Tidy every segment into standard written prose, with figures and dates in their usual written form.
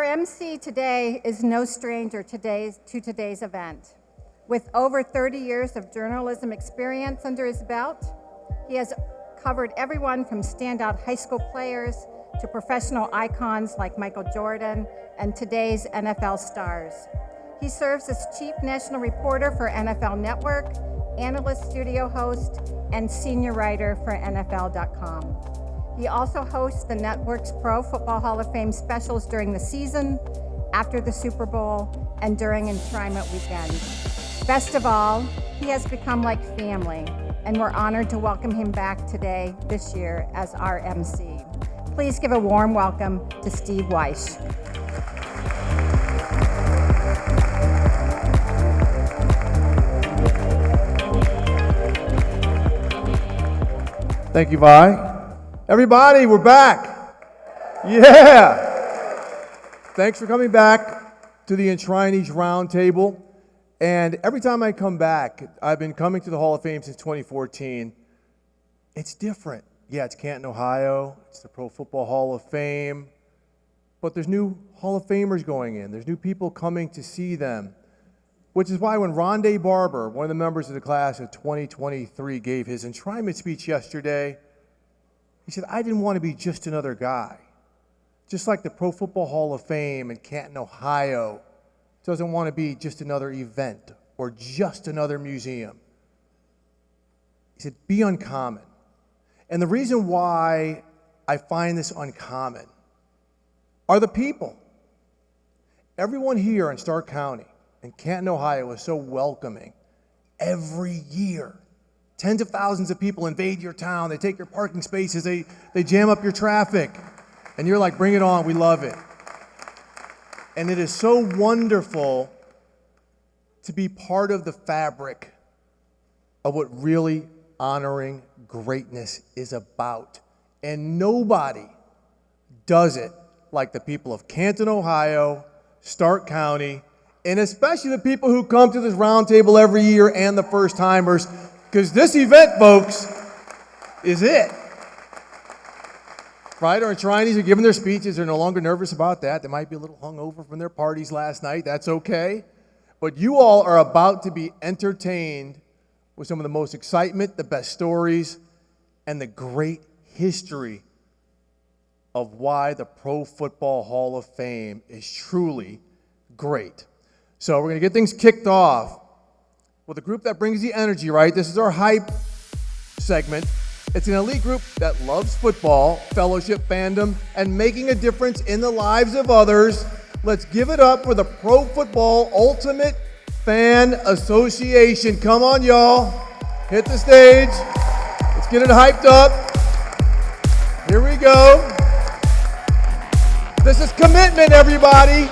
MC today is no stranger to today's event. With over 30 years of journalism experience under his belt, he has covered everyone from standout high school players to professional icons like Michael Jordan and today's NFL stars. He serves as Chief National Reporter for NFL Network, analyst studio host, and senior writer for NFL.com. He also hosts the network's Pro Football Hall of Fame specials during the season, after the Super Bowl, and during enshrinement weekend. Best of all, he has become like family, and we're honored to welcome him back today, this year, as our MC. Please give a warm welcome to Steve Weish. Thank you, Vi. Everybody, we're back. Yeah. Thanks for coming back to the Unscripted Round Table. And every time I come back, I've been coming to the Hall of Fame since 2014. It's different. Yeah, it's Canton, Ohio. It's the Pro Football Hall of Fame. But there's new Hall of Famers going in. There's new people coming to see them. Which is why when Rondé Barber, one of the members of the class of 2023, gave his enshrinement speech yesterday, he said, I didn't want to be just another guy. Just like the Pro Football Hall of Fame in Canton, Ohio, doesn't want to be just another event or just another museum. He said, be uncommon. And the reason why I find this uncommon are the people. Everyone here in Stark County and Canton, Ohio is so welcoming every year. Tens of thousands of people invade your town. They take your parking spaces. They jam up your traffic. And you're like, bring it on. We love it. And it is so wonderful to be part of the fabric of what really honoring greatness is about. And nobody does it like the people of Canton, Ohio, Stark County, and especially the people who come to this round table every year and the first timers. Because this event, folks, is it. Right? Our enshrinees are giving their speeches. They're no longer nervous about that. They might be a little hungover from their parties last night. That's okay. But you all are about to be entertained with some of the most excitement, the best stories, and the great history of why the Pro Football Hall of Fame is truly great. So we're going to get things kicked off with a group that brings the energy, right? This is our hype segment. It's an elite group that loves football, fellowship, fandom, and making a difference in the lives of others. Let's give it up for the Pro Football Ultimate Fan Association. Come on, y'all. Hit the stage. Let's get it hyped up. Here we go. This is commitment, everybody.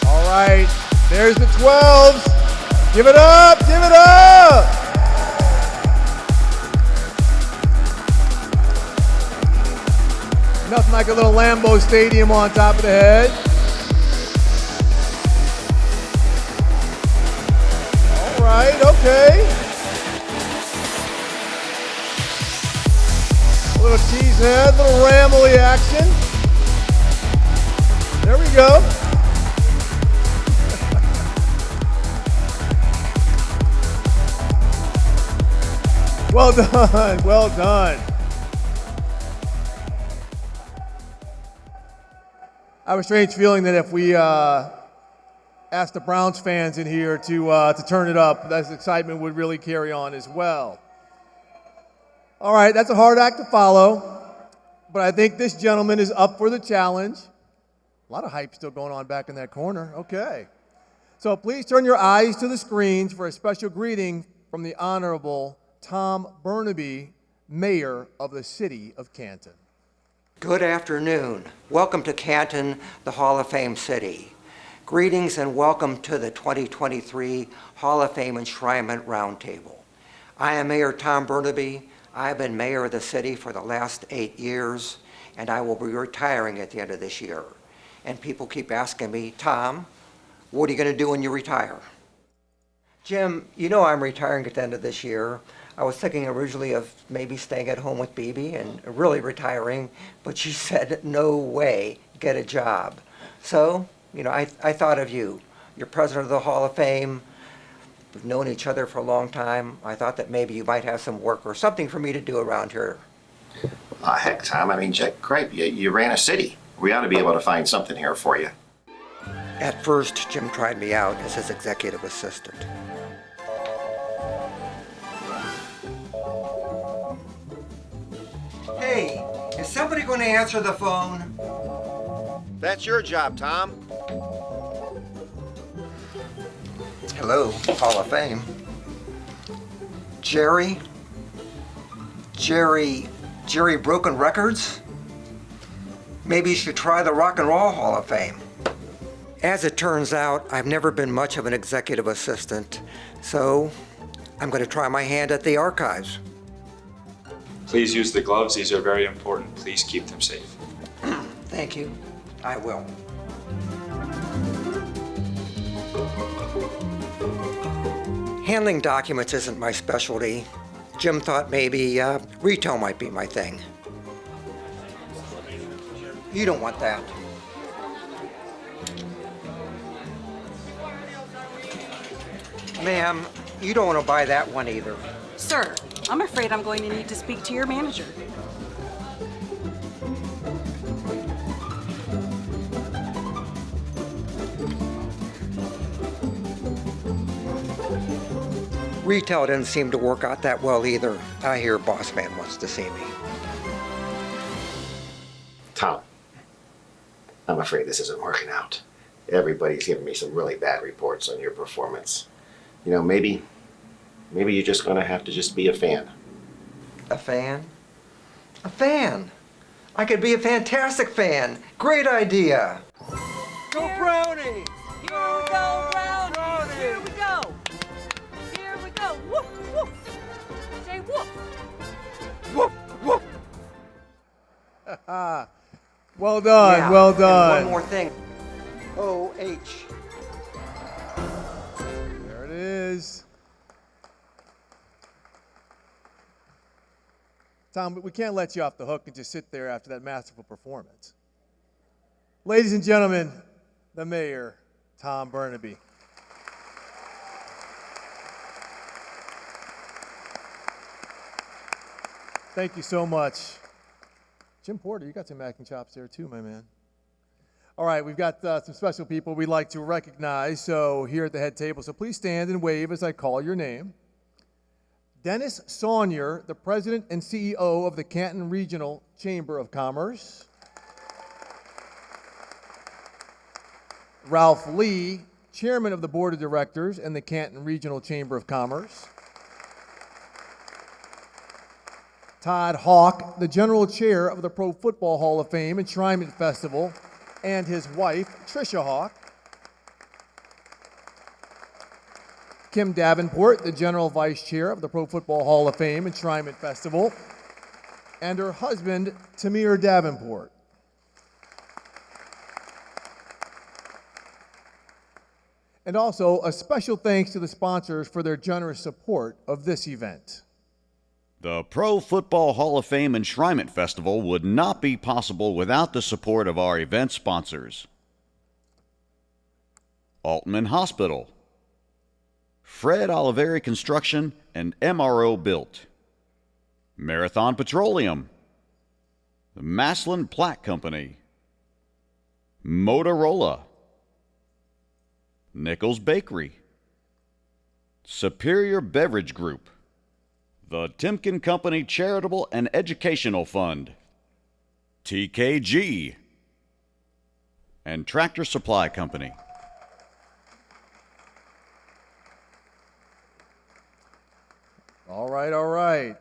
All right, there's the 12s. Give it up, give it up. Nothing like a little Lambeau Stadium on top of the head. All right, okay. A little cheese head, a little Ramley action. There we go. Well done, well done. I have a strange feeling that if we asked the Browns fans in here to turn it up, that excitement would really carry on as well. All right, that's a hard act to follow, but I think this gentleman is up for the challenge. A lot of hype still going on back in that corner. Okay. So please turn your eyes to the screens for a special greeting from the Honorable Tom Burnaby, Mayor of the City of Canton. Good afternoon. Welcome to Canton, the Hall of Fame city. Greetings and welcome to the 2023 Hall of Fame Enshrinement Roundtable. I am Mayor Tom Burnaby. I have been mayor of the city for the last 8 years, and I will be retiring at the end of this year. And people keep asking me, Tom, what are you going to do when you retire? Jim, you know I'm retiring at the end of this year. I was thinking originally of maybe staying at home with BB and really retiring, but she said, no way, get a job. So, I thought of you. You're president of the Hall of Fame. We've known each other for a long time. I thought that maybe you might have some work or something for me to do around here. Heck, Tom, I mean, Jack, great. You ran a city. We ought to be able to find something here for you. At first, Jim tried me out as his executive assistant. Hey, is somebody going to answer the phone? That's your job, Tom. Hello, Hall of Fame. Jerry Broken Records? Maybe you should try the Rock and Roll Hall of Fame. As it turns out, I've never been much of an executive assistant, so I'm going to try my hand at the archives. Please use the gloves. These are very important. Please keep them safe. Thank you. I will. Handling documents isn't my specialty. Jim thought maybe retail might be my thing. You don't want that. Ma'am, you don't want to buy that one either. Sir, I'm afraid I'm going to need to speak to your manager. Retail didn't seem to work out that well either. I hear Boss Man wants to see me. Tom, I'm afraid this isn't working out. Everybody's giving me some really bad reports on your performance. Maybe you're just going to have to just be a fan. A fan? A fan? I could be a fantastic fan. Great idea. Go Brownie! Here we go, Brownie! Here we go! Here we go! Whoop, whoop! Say whoop! Whoop, whoop. Well done, Yeah, well and done. one more thing. O-H. There it is. Tom, we can't let you off the hook and just sit there after that masterful performance. Ladies and gentlemen, the mayor, Tom Burnaby. Thank you so much. Jim Porter, you got some acting chops there too, my man. All right, we've got some special people we'd like to recognize, so here at the head table. So please stand and wave as I call your name. Dennis Saunier, the President and CEO of the Canton Regional Chamber of Commerce. Ralph Lee, Chairman of the Board of Directors and the Canton Regional Chamber of Commerce. Todd Hawk, the General Chair of the Pro Football Hall of Fame Enshrinement Festival, and his wife, Tricia Hawk. Kim Davenport, the General Vice Chair of the Pro Football Hall of Fame Enshrinement Festival, and her husband, Tamir Davenport. And also, a special thanks to the sponsors for their generous support of this event. The Pro Football Hall of Fame Enshrinement Festival would not be possible without the support of our event sponsors. Altman Hospital, Fred Oliveri Construction and MRO Built, Marathon Petroleum, the Maslin Plaque Company, Motorola, Nichols Bakery, Superior Beverage Group, the Timken Company Charitable and Educational Fund, TKG, and Tractor Supply Company. All right, all right.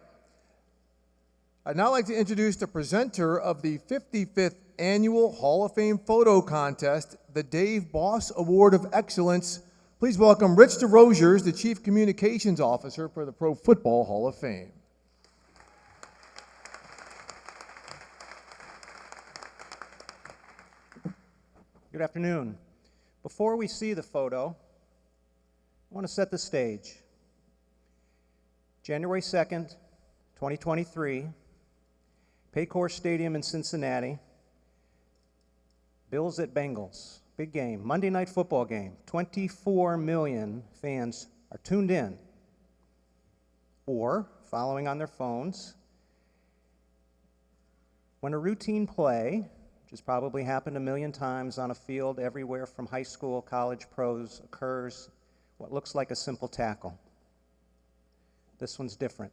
I'd now like to introduce the presenter of the 55th Annual Hall of Fame Photo Contest, the Dave Boss Award of Excellence. Please welcome Rich DeRosiers, the Chief Communications Officer for the Pro Football Hall of Fame. Good afternoon. Before we see the photo, I want to set the stage. January 2nd, 2023, Paycor Stadium in Cincinnati, Bills at Bengals, big game, Monday night football game. 24 million fans are tuned in or following on their phones. When a routine play, which has probably happened a million times on a field everywhere from high school, college, pros, occurs, what looks like a simple tackle. This one's different.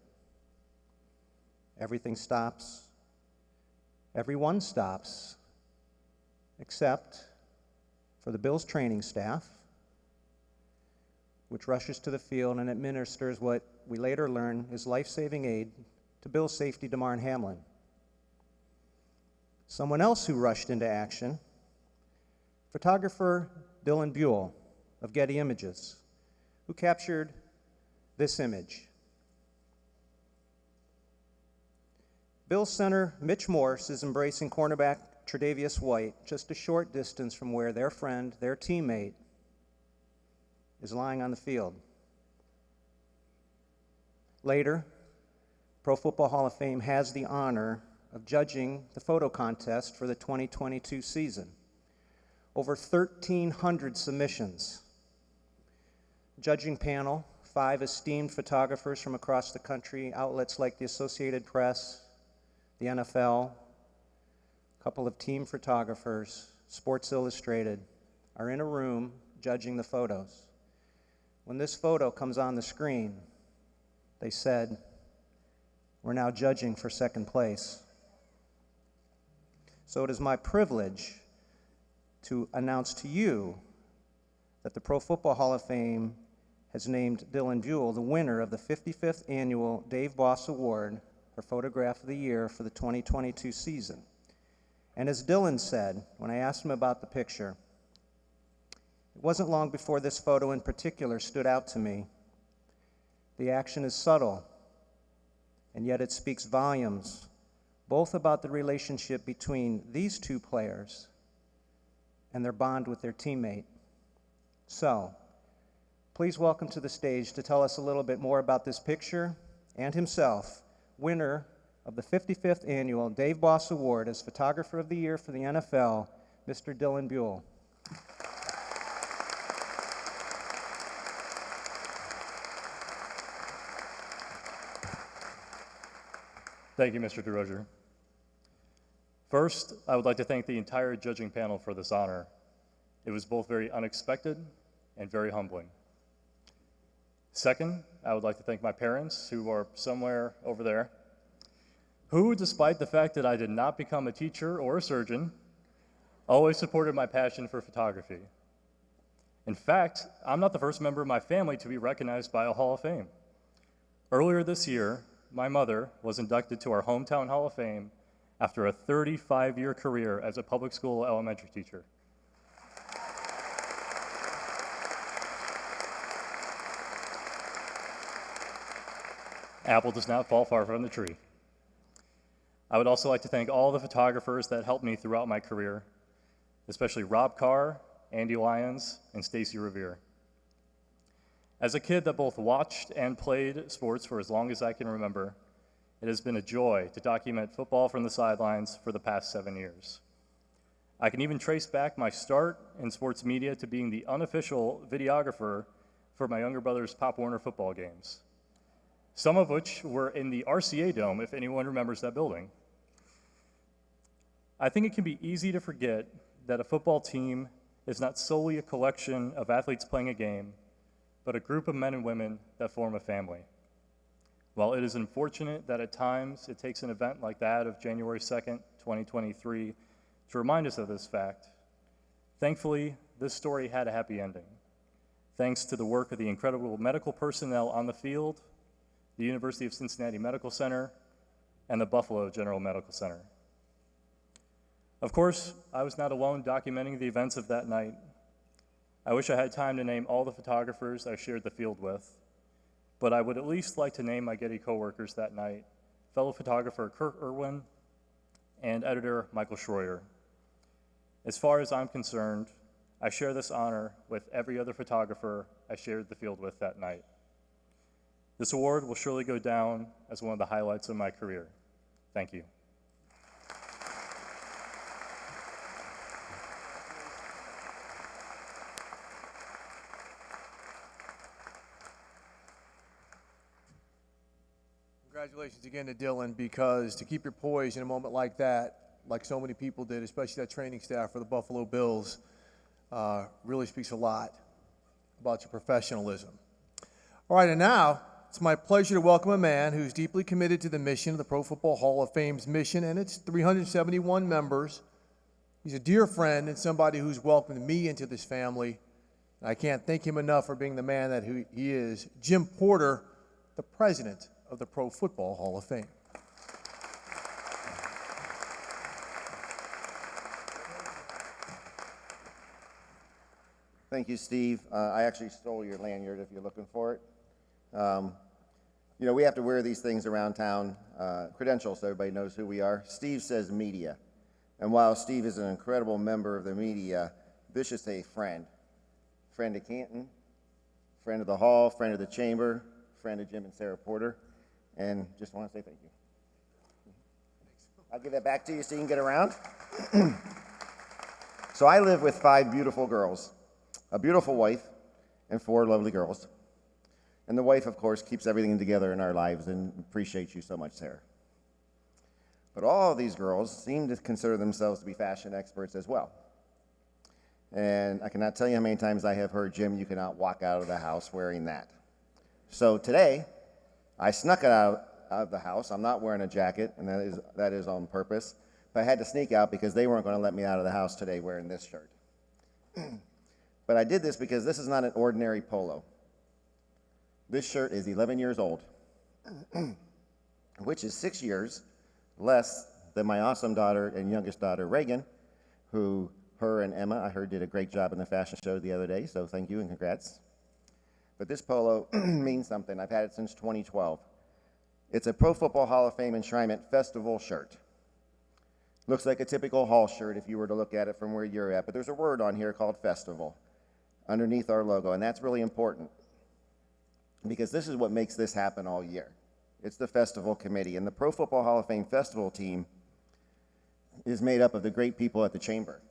Everything stops. Everyone stops, except for the Bills training staff, which rushes to the field and administers what we later learn is life-saving aid to Bills safety Damar Hamlin. Someone else who rushed into action, photographer Dylan Buell of Getty Images, who captured this image. Bills center Mitch Morse is embracing cornerback Tre'Davious White just a short distance from where their friend, their teammate, is lying on the field. Later, Pro Football Hall of Fame has the honor of judging the photo contest for the 2022 season. Over 1,300 submissions. Judging panel, 5 esteemed photographers from across the country, outlets like the Associated Press, the NFL, a couple of team photographers, Sports Illustrated, are in a room judging the photos. When this photo comes on the screen, they said, "We're now judging for second place." So it is my privilege to announce to you that the Pro Football Hall of Fame has named Dylan Buell the winner of the 55th Annual Dave Boss Award for Photograph of the Year for the 2022 season. And as Dylan said, when I asked him about the picture, it wasn't long before this photo in particular stood out to me. The action is subtle, and yet it speaks volumes, both about the relationship between these two players and their bond with their teammate. So, please welcome to the stage to tell us a little bit more about this picture and himself, winner of the 55th Annual Dave Boss Award as Photographer of the Year for the NFL, Mr. Dylan Buell. Thank you, Mr. DeRozier. First, I would like to thank the entire judging panel for this honor. It was both very unexpected and very humbling. Second, I would like to thank my parents, who are somewhere over there, who, despite the fact that I did not become a teacher or a surgeon, always supported my passion for photography. In fact, I'm not the first member of my family to be recognized by a Hall of Fame. Earlier this year, my mother was inducted to our hometown Hall of Fame after a 35-year career as a public school elementary teacher. Apple does not fall far from the tree. I would also like to thank all the photographers that helped me throughout my career, especially Rob Carr, Andy Lyons, and Stacy Revere. As a kid that both watched and played sports for as long as I can remember, it has been a joy to document football from the sidelines for the past 7 years. I can even trace back my start in sports media to being the unofficial videographer for my younger brother's Pop Warner football games, some of which were in the RCA Dome, if anyone remembers that building. I think it can be easy to forget that a football team is not solely a collection of athletes playing a game, but a group of men and women that form a family. While it is unfortunate that at times it takes an event like that of January 2nd, 2023 to remind us of this fact, thankfully, this story had a happy ending, thanks to the work of the incredible medical personnel on the field, the University of Cincinnati Medical Center, and the Buffalo General Medical Center. Of course, I was not alone documenting the events of that night. I wish I had time to name all the photographers I shared the field with, but I would at least like to name my Getty coworkers that night, fellow photographer Kirk Irwin and editor Michael Schroyer. As far as I'm concerned, I share this honor with every other photographer I shared the field with that night. This award will surely go down as one of the highlights of my career. Thank you. Congratulations again to Dylan, because to keep your poise in a moment like that, like so many people did, especially that training staff for the Buffalo Bills, really speaks a lot about your professionalism. All right, and now it's my pleasure to welcome a man who's deeply committed to the mission of the Pro Football Hall of Fame's mission and its 371 members. He's a dear friend and somebody who's welcomed me into this family. And I can't thank him enough for being the man that he is. Jim Porter, the president of the Pro Football Hall of Fame. Thank you, Steve. I actually stole your lanyard if you're looking for it. You know, we have to wear these things around town, credentials so everybody knows who we are. Steve says media. And while Steve is an incredible member of the media, this should say friend. Friend of Canton, friend of the Hall, friend of the Chamber, friend of Jim and Sarah Porter. And just want to say thank you. I'll give that back to you so you can get around. So I live with 5 beautiful girls, a beautiful wife, and 4 lovely girls. And the wife, of course, keeps everything together in our lives, and appreciates you so much, Sarah. But all of these girls seem to consider themselves to be fashion experts as well. And I cannot tell you how many times I have heard, Jim, you cannot walk out of the house wearing that. So today, I snuck it out of the house. I'm not wearing a jacket, and that is on purpose. But I had to sneak out because they weren't going to let me out of the house today wearing this shirt. But I did this because this is not an ordinary polo. This shirt is 11 years old, which is 6 years less than my awesome daughter and youngest daughter, Reagan, who her and Emma, I heard, did a great job in the fashion show the other day, so thank you and congrats. But this polo means something. I've had it since 2012. It's a Pro Football Hall of Fame Enshrinement Festival shirt. Looks like a typical Hall shirt if you were to look at it from where you're at, but there's a word on here called Festival underneath our logo, and that's really important because this is what makes this happen all year. It's the Festival Committee, and the Pro Football Hall of Fame Festival team is made up of the great people at the Chamber.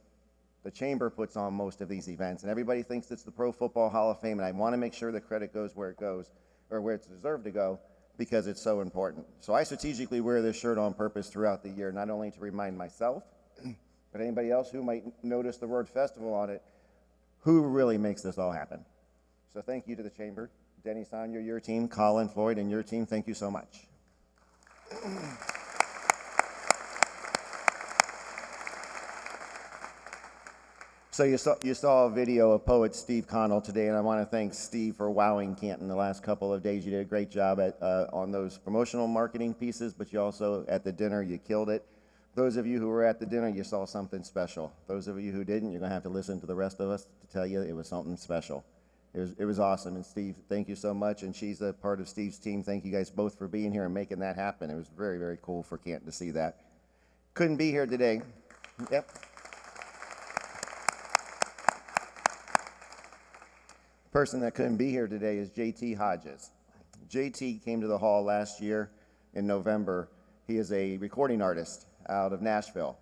The Chamber puts on most of these events, and everybody thinks it's the Pro Football Hall of Fame, and I want to make sure the credit goes, or where it's deserved to go, because it's so important. So I strategically wear this shirt on purpose throughout the year, not only to remind myself, but anybody else who might notice the word festival on it, who really makes this all happen. So thank you to the Chamber. Denny Sonia, your team, Colin, Floyd, and your team, thank you so much. So you saw a video of poet Steve Connell today, and I want to thank Steve for wowing Canton the last couple of days. You did a great job on those promotional marketing pieces, but you also, at the dinner, you killed it. Those of you who were at the dinner, you saw something special. Those of you who didn't, you're going to have to listen to the rest of us to tell you it was something special. It was awesome, and Steve, thank you so much, and she's a part of Steve's team. Thank you guys both for being here and making that happen. It was very, very cool for Canton to see that. Couldn't be here today. Yep. Person that couldn't be here today is JT Hodges. JT came to the Hall last year in November. He is a recording artist out of Nashville,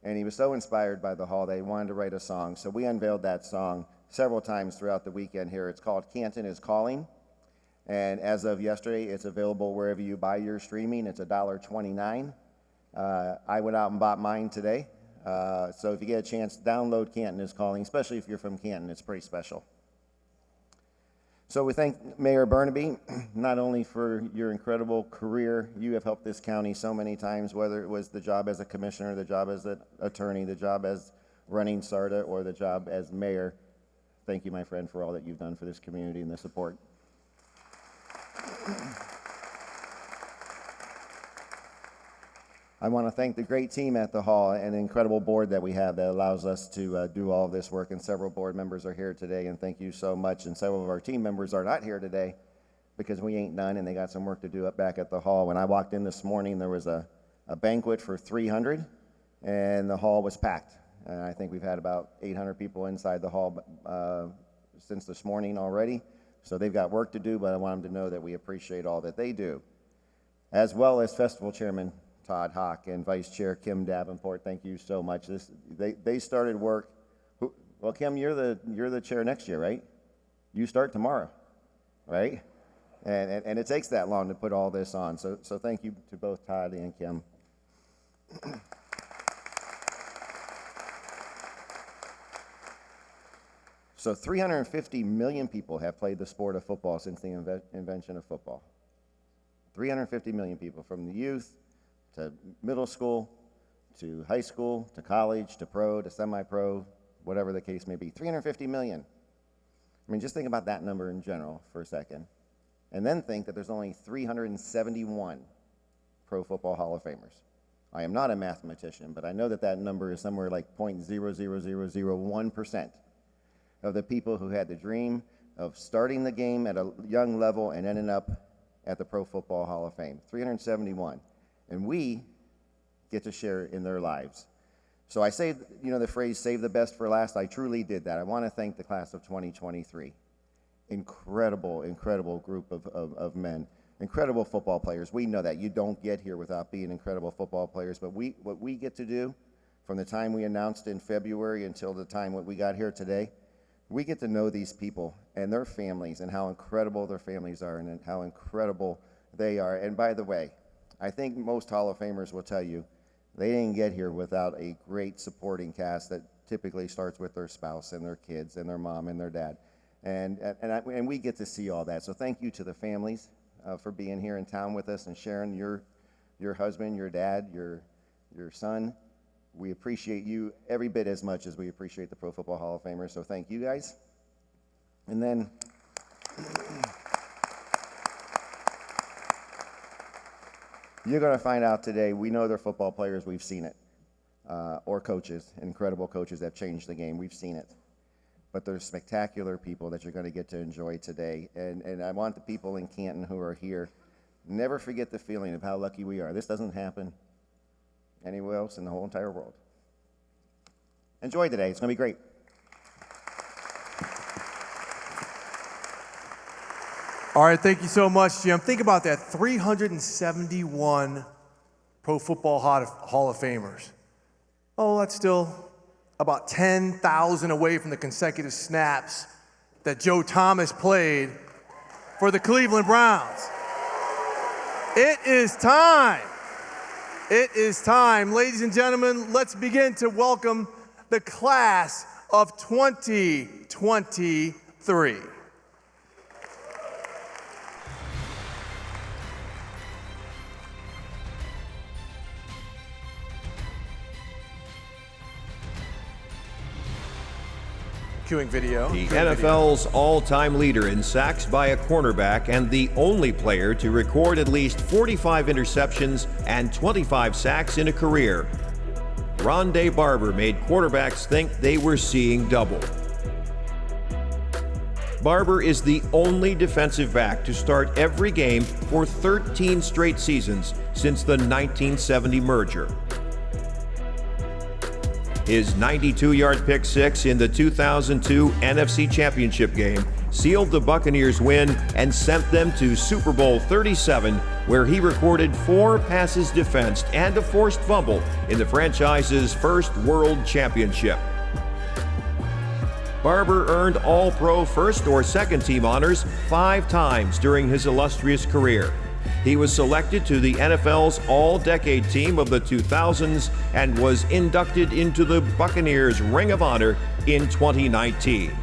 and he was so inspired by the Hall that he wanted to write a song. So we unveiled that song several times throughout the weekend here. It's called Canton is Calling, and as of yesterday, it's available wherever you buy your streaming. It's $1.29. I went out and bought mine today, so if you get a chance, download Canton is Calling, especially if you're from Canton. It's pretty special. So we thank Mayor Burnaby, not only for your incredible career. You have helped this county so many times, whether it was the job as a commissioner, the job as an attorney, the job as running SARTA, or the job as mayor. Thank you, my friend, for all that you've done for this community and the support. I want to thank the great team at the Hall and the incredible board that we have that allows us to do all of this work, and several board members are here today, and thank you so much. And several of our team members are not here today because we ain't done, and they got some work to do up back at the Hall. When I walked in this morning, there was a banquet for 300, and the Hall was packed. And I think we've had about 800 people inside the hall since this morning already. So they've got work to do, but I want them to know that we appreciate all that they do. As well as Festival Chairman Todd Hawk and Vice Chair Kim Davenport. Thank you so much. They started work. Well, Kim, you're the chair next year, right? You start tomorrow, right? And it takes that long to put all this on. So thank you to both Todd and Kim. So 350 million people have played the sport of football since the invention of football. 350 million people, from the youth to middle school, to high school, to college, to pro, to semi-pro, whatever the case may be. 350 million. I mean, just think about that number in general for a second. And then think that there's only 371 Pro Football Hall of Famers. I am not a mathematician, but I know that that number is somewhere like 0.00001% of the people who had the dream of starting the game at a young level and ending up at the Pro Football Hall of Fame. 371. And we get to share in their lives. So I say, the phrase, save the best for last. I truly did that. I want to thank the class of 2023. Incredible group of men. Incredible football players. We know that. You don't get here without being incredible football players. But what we get to do from the time we announced in February until the time when we got here today, we get to know these people and their families and how incredible their families are and how incredible they are. And by the way, I think most Hall of Famers will tell you they didn't get here without a great supporting cast that typically starts with their spouse and their kids and their mom and their dad. And we get to see all that. So thank you to the families for being here in town with us and sharing your husband, your dad, your son. We appreciate you every bit as much as we appreciate the Pro Football Hall of Famers. So thank you guys. And then you're going to find out today, we know they're football players, we've seen it, or coaches, incredible coaches that changed the game, we've seen it. But they're spectacular people that you're going to get to enjoy today. And I want the people in Canton who are here, never forget the feeling of how lucky we are. This doesn't happen anywhere else in the whole entire world. Enjoy today, it's going to be great. All right, thank you so much, Jim. Think about that, 371 Pro Football Hall of Famers. Oh, that's still about 10,000 away from the consecutive snaps that Joe Thomas played for the Cleveland Browns. It is time. It is time. Ladies and gentlemen, let's begin to welcome the class of 2023. Cueing video. The NFL's all-time leader in sacks by a cornerback and the only player to record at least 45 interceptions and 25 sacks in a career. Rondé Barber made quarterbacks think they were seeing double. Barber is the only defensive back to start every game for 13 straight seasons since the 1970 merger. His 92-yard pick six in the 2002 NFC Championship game sealed the Buccaneers' win and sent them to Super Bowl 37, where he recorded 4 passes defensed and a forced fumble in the franchise's first World Championship. Barber earned All-Pro first or second team honors 5 times during his illustrious career. He was selected to the NFL's All-Decade Team of the 2000s and was inducted into the Buccaneers Ring of Honor in 2019.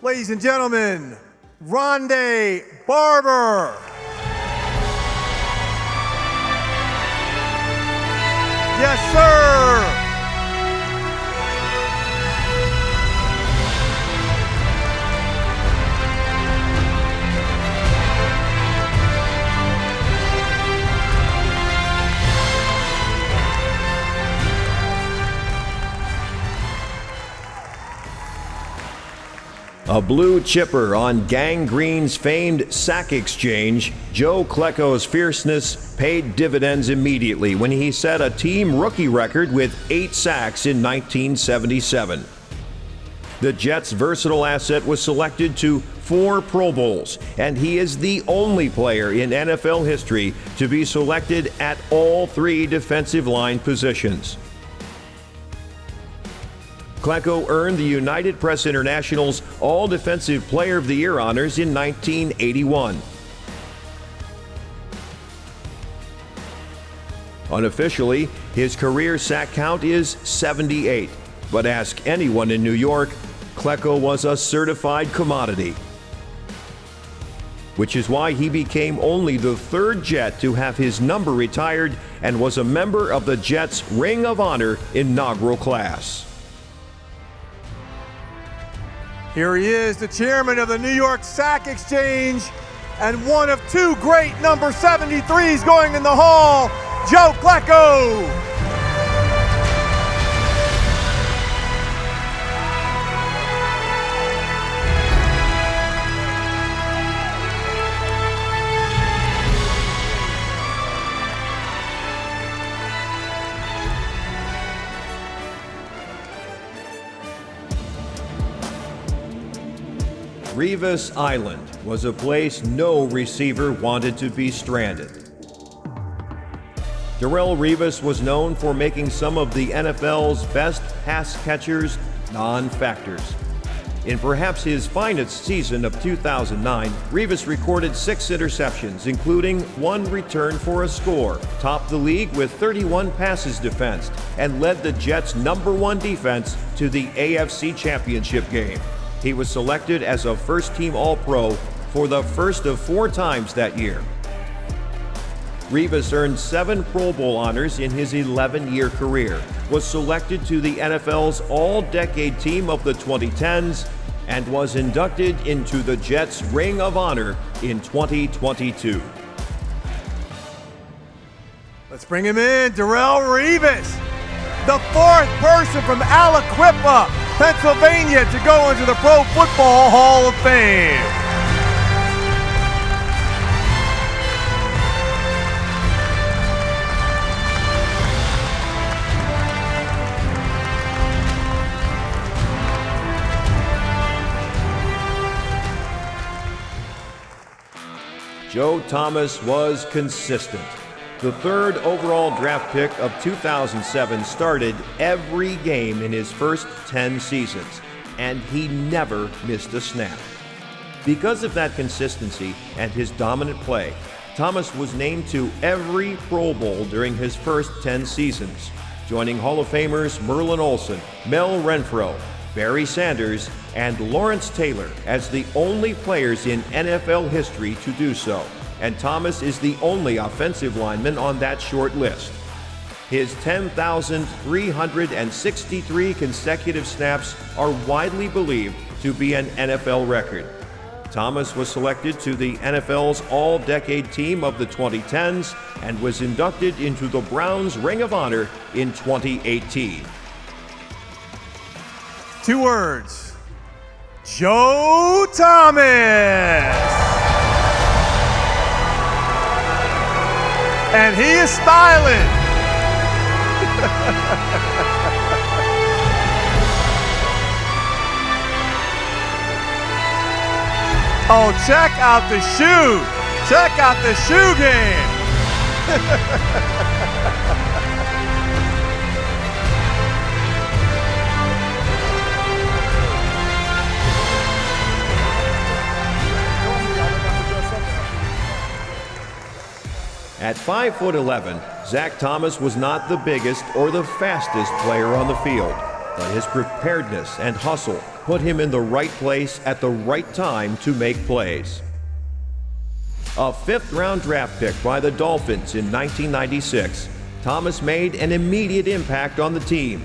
Ladies and gentlemen, Rondé Barber. Yes, sir. A blue chipper on Gang Green's famed sack exchange, Joe Klecko's fierceness paid dividends immediately when he set a team rookie record with 8 sacks in 1977. The Jets' versatile asset was selected to 4 Pro Bowls, and he is the only player in NFL history to be selected at all 3 defensive line positions. Klecko earned the United Press International's All-Defensive Player of the Year honors in 1981. Unofficially, his career sack count is 78, but ask anyone in New York, Klecko was a certified commodity. Which is why he became only the 3rd Jet to have his number retired and was a member of the Jets' Ring of Honor inaugural class. Here he is, the chairman of the New York Sack Exchange, and one of 2 great number 73s going in the Hall, Joe Klecko. Revis Island was a place no receiver wanted to be stranded. Darrelle Revis was known for making some of the NFL's best pass catchers non-factors. In perhaps his finest season of 2009, Revis recorded 6 interceptions, including 1 return for a score, topped the league with 31 passes defensed, and led the Jets' #1 defense to the AFC Championship game. He was selected as a first-team All-Pro for the first of 4 times that year. Revis earned 7 Pro Bowl honors in his 11-year career, was selected to the NFL's All-Decade Team of the 2010s, and was inducted into the Jets' Ring of Honor in 2022. Let's bring him in, Darrelle Revis, the 4th person from Aliquippa, Pennsylvania, to go into the Pro Football Hall of Fame. Joe Thomas was consistent. The 3rd overall draft pick of 2007 started every game in his first 10 seasons, and he never missed a snap. Because of that consistency and his dominant play, Thomas was named to every Pro Bowl during his first 10 seasons, joining Hall of Famers Merlin Olsen, Mel Renfro, Barry Sanders, and Lawrence Taylor as the only players in NFL history to do so. And Thomas is the only offensive lineman on that short list. His 10,363 consecutive snaps are widely believed to be an NFL record. Thomas was selected to the NFL's All-Decade Team of the 2010s and was inducted into the Browns' Ring of Honor in 2018. 2 words, Joe Thomas. And he is styling. Oh, check out the shoe. Check out the shoe game. At 5'11", Zach Thomas was not the biggest or the fastest player on the field, but his preparedness and hustle put him in the right place at the right time to make plays. A 5th-round draft pick by the Dolphins in 1996, Thomas made an immediate impact on the team.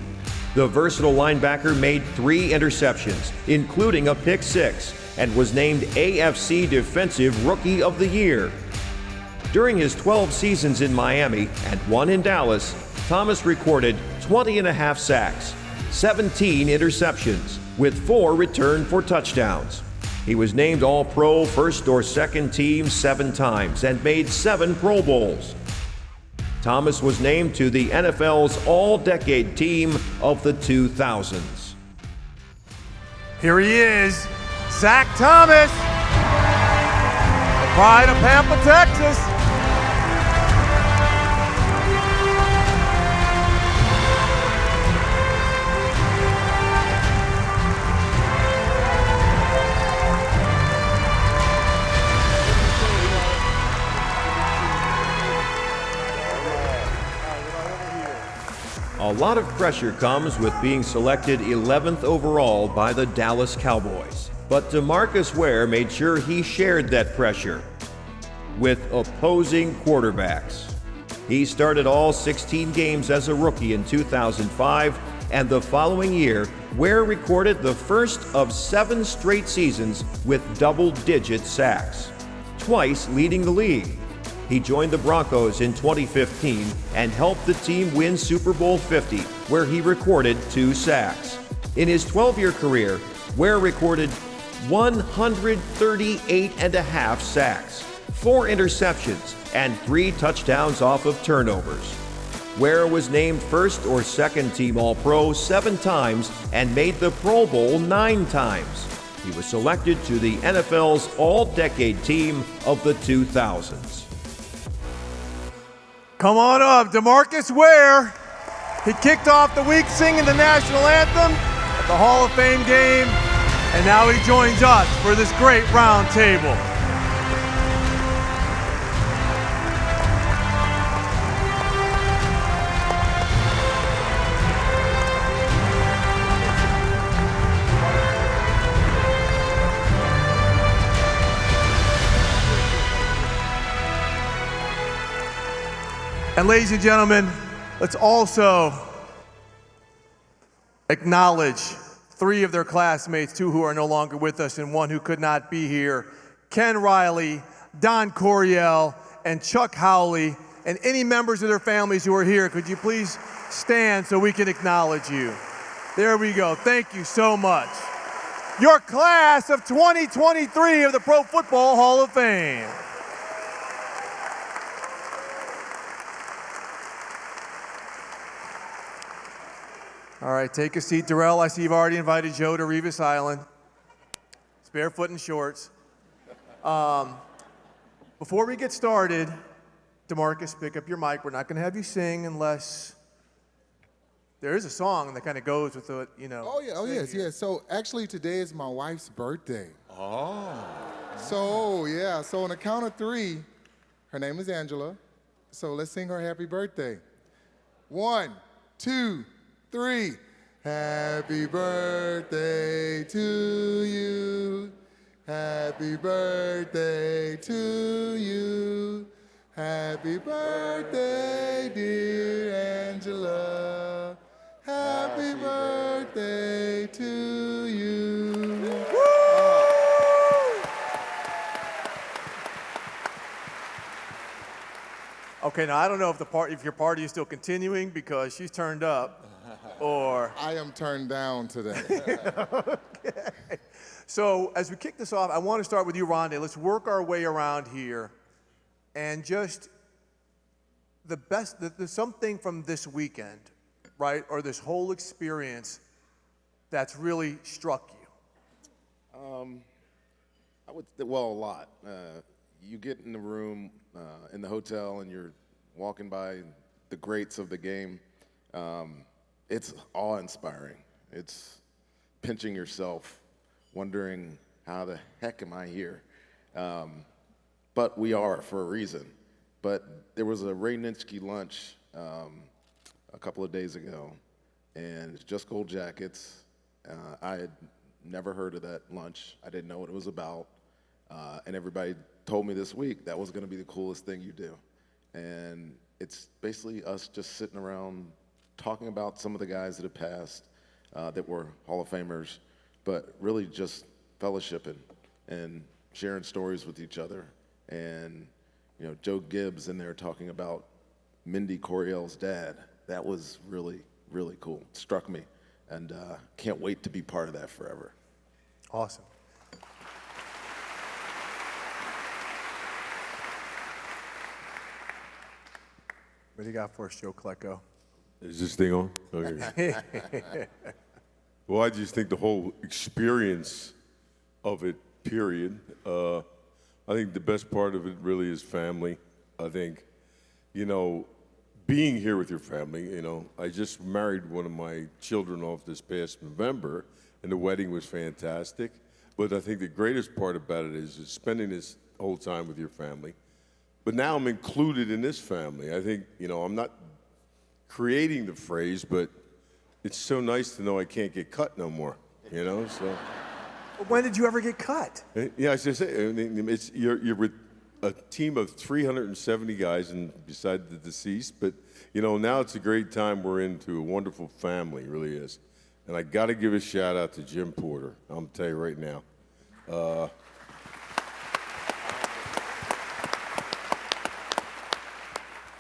The versatile linebacker made 3 interceptions, including a pick 6, and was named AFC Defensive Rookie of the Year. During his 12 seasons in Miami and 1 in Dallas, Thomas recorded 20.5 sacks, 17 interceptions, with 4 returned for touchdowns. He was named All-Pro first or second team 7 times and made 7 Pro Bowls. Thomas was named to the NFL's All-Decade Team of the 2000s. Here he is, Zach Thomas, the pride of Pampa, Texas. A lot of pressure comes with being selected 11th overall by the Dallas Cowboys. But DeMarcus Ware made sure he shared that pressure with opposing quarterbacks. He started all 16 games as a rookie in 2005, and the following year, Ware recorded the first of 7 straight seasons with double-digit sacks, twice leading the league. He joined the Broncos in 2015 and helped the team win Super Bowl 50, where he recorded 2 sacks. In his 12-year career, Ware recorded 138.5 sacks, 4 interceptions, and 3 touchdowns off of turnovers. Ware was named first or second team All-Pro 7 times and made the Pro Bowl 9 times. He was selected to the NFL's All-Decade Team of the 2000s. Come on up, DeMarcus Ware. He kicked off the week singing the national anthem at the Hall of Fame game, and now he joins us for this great round table. And ladies and gentlemen, let's also acknowledge 3 of their classmates, 2 who are no longer with us and 1 who could not be here. Ken Riley, Don Coryell, and Chuck Howley, and any members of their families who are here. Could you please stand so we can acknowledge you? There we go. Thank you so much. Your class of 2023 of the Pro Football Hall of Fame. All right, take a seat. Darrell, I see you've already invited Joe to Revis Island. It's barefoot and shorts. Before we get started, DeMarcus, pick up your mic. We're not going to have you sing unless there is a song that kind of goes with it, you know. Yes. So actually today is my wife's birthday. Oh. So on the count of 3, her name is Angela. So let's sing her happy birthday. 1, 2, 3. Happy birthday to you. Happy birthday to you. Happy birthday, dear Angela. Happy birthday to you. Okay, now I don't know if your party is still continuing because she's turned up, or I am turned down today. Okay. So as we kick this off, I want to start with you, Rondé. Let's work our way around here, and just there's something from this weekend, right, or this whole experience that's really struck you. A lot. You get in the room in the hotel and you're walking by the greats of the game. It's awe-inspiring. It's pinching yourself, wondering how the heck am I here? But we are for a reason. But there was a Ray Nitschke lunch a couple of days ago, and it's Just Gold Jackets. I had never heard of that lunch. I didn't know what it was about. And everybody told me this week that was going to be the coolest thing you do. And it's basically us just sitting around talking about some of the guys that have passed that were Hall of Famers, but really just fellowshipping and sharing stories with each other. And, you know, Joe Gibbs in there talking about Mindy Coryell's dad. That was really, really cool. It struck me. and can't wait to be part of that forever. Awesome. What do you got for us, Joe Klecko? Is this thing on? Okay. Well, I just think the whole experience of it, period. I think the best part of it really is family. I think, you know, being here with your family, you know, I just married one of my children off this past November, and the wedding was fantastic. But I think the greatest part about it is spending this whole time with your family. But now I'm included in this family. I think, you know, I'm not creating the phrase, but it's so nice to know I can't get cut no more, you know, so. When did you ever get cut? Yeah, I was just saying, you're with a team of 370 guys, and beside the deceased, but, you know, now it's a great time. We're into a wonderful family, it really is. And I got to give a shout out to Jim Porter. I'm going to tell you right now.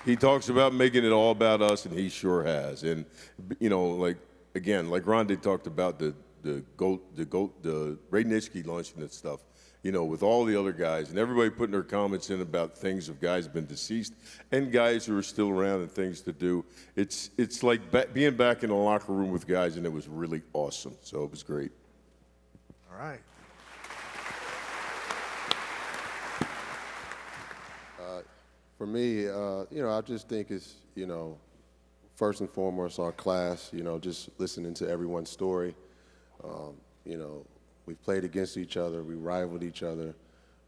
He talks about making it all about us, and he sure has. And, you know, like, again, like Rondé talked about the Ray Nitschke luncheon and stuff, you know, with all the other guys, and everybody putting their comments in about things of guys who've been deceased and guys who are still around and things to do. It's like being back in the locker room with guys, and it was really awesome. So it was great. All right. For me, you know, I just think it's, you know, first and foremost our class, you know, just listening to everyone's story. You know, we've played against each other, we rivaled each other,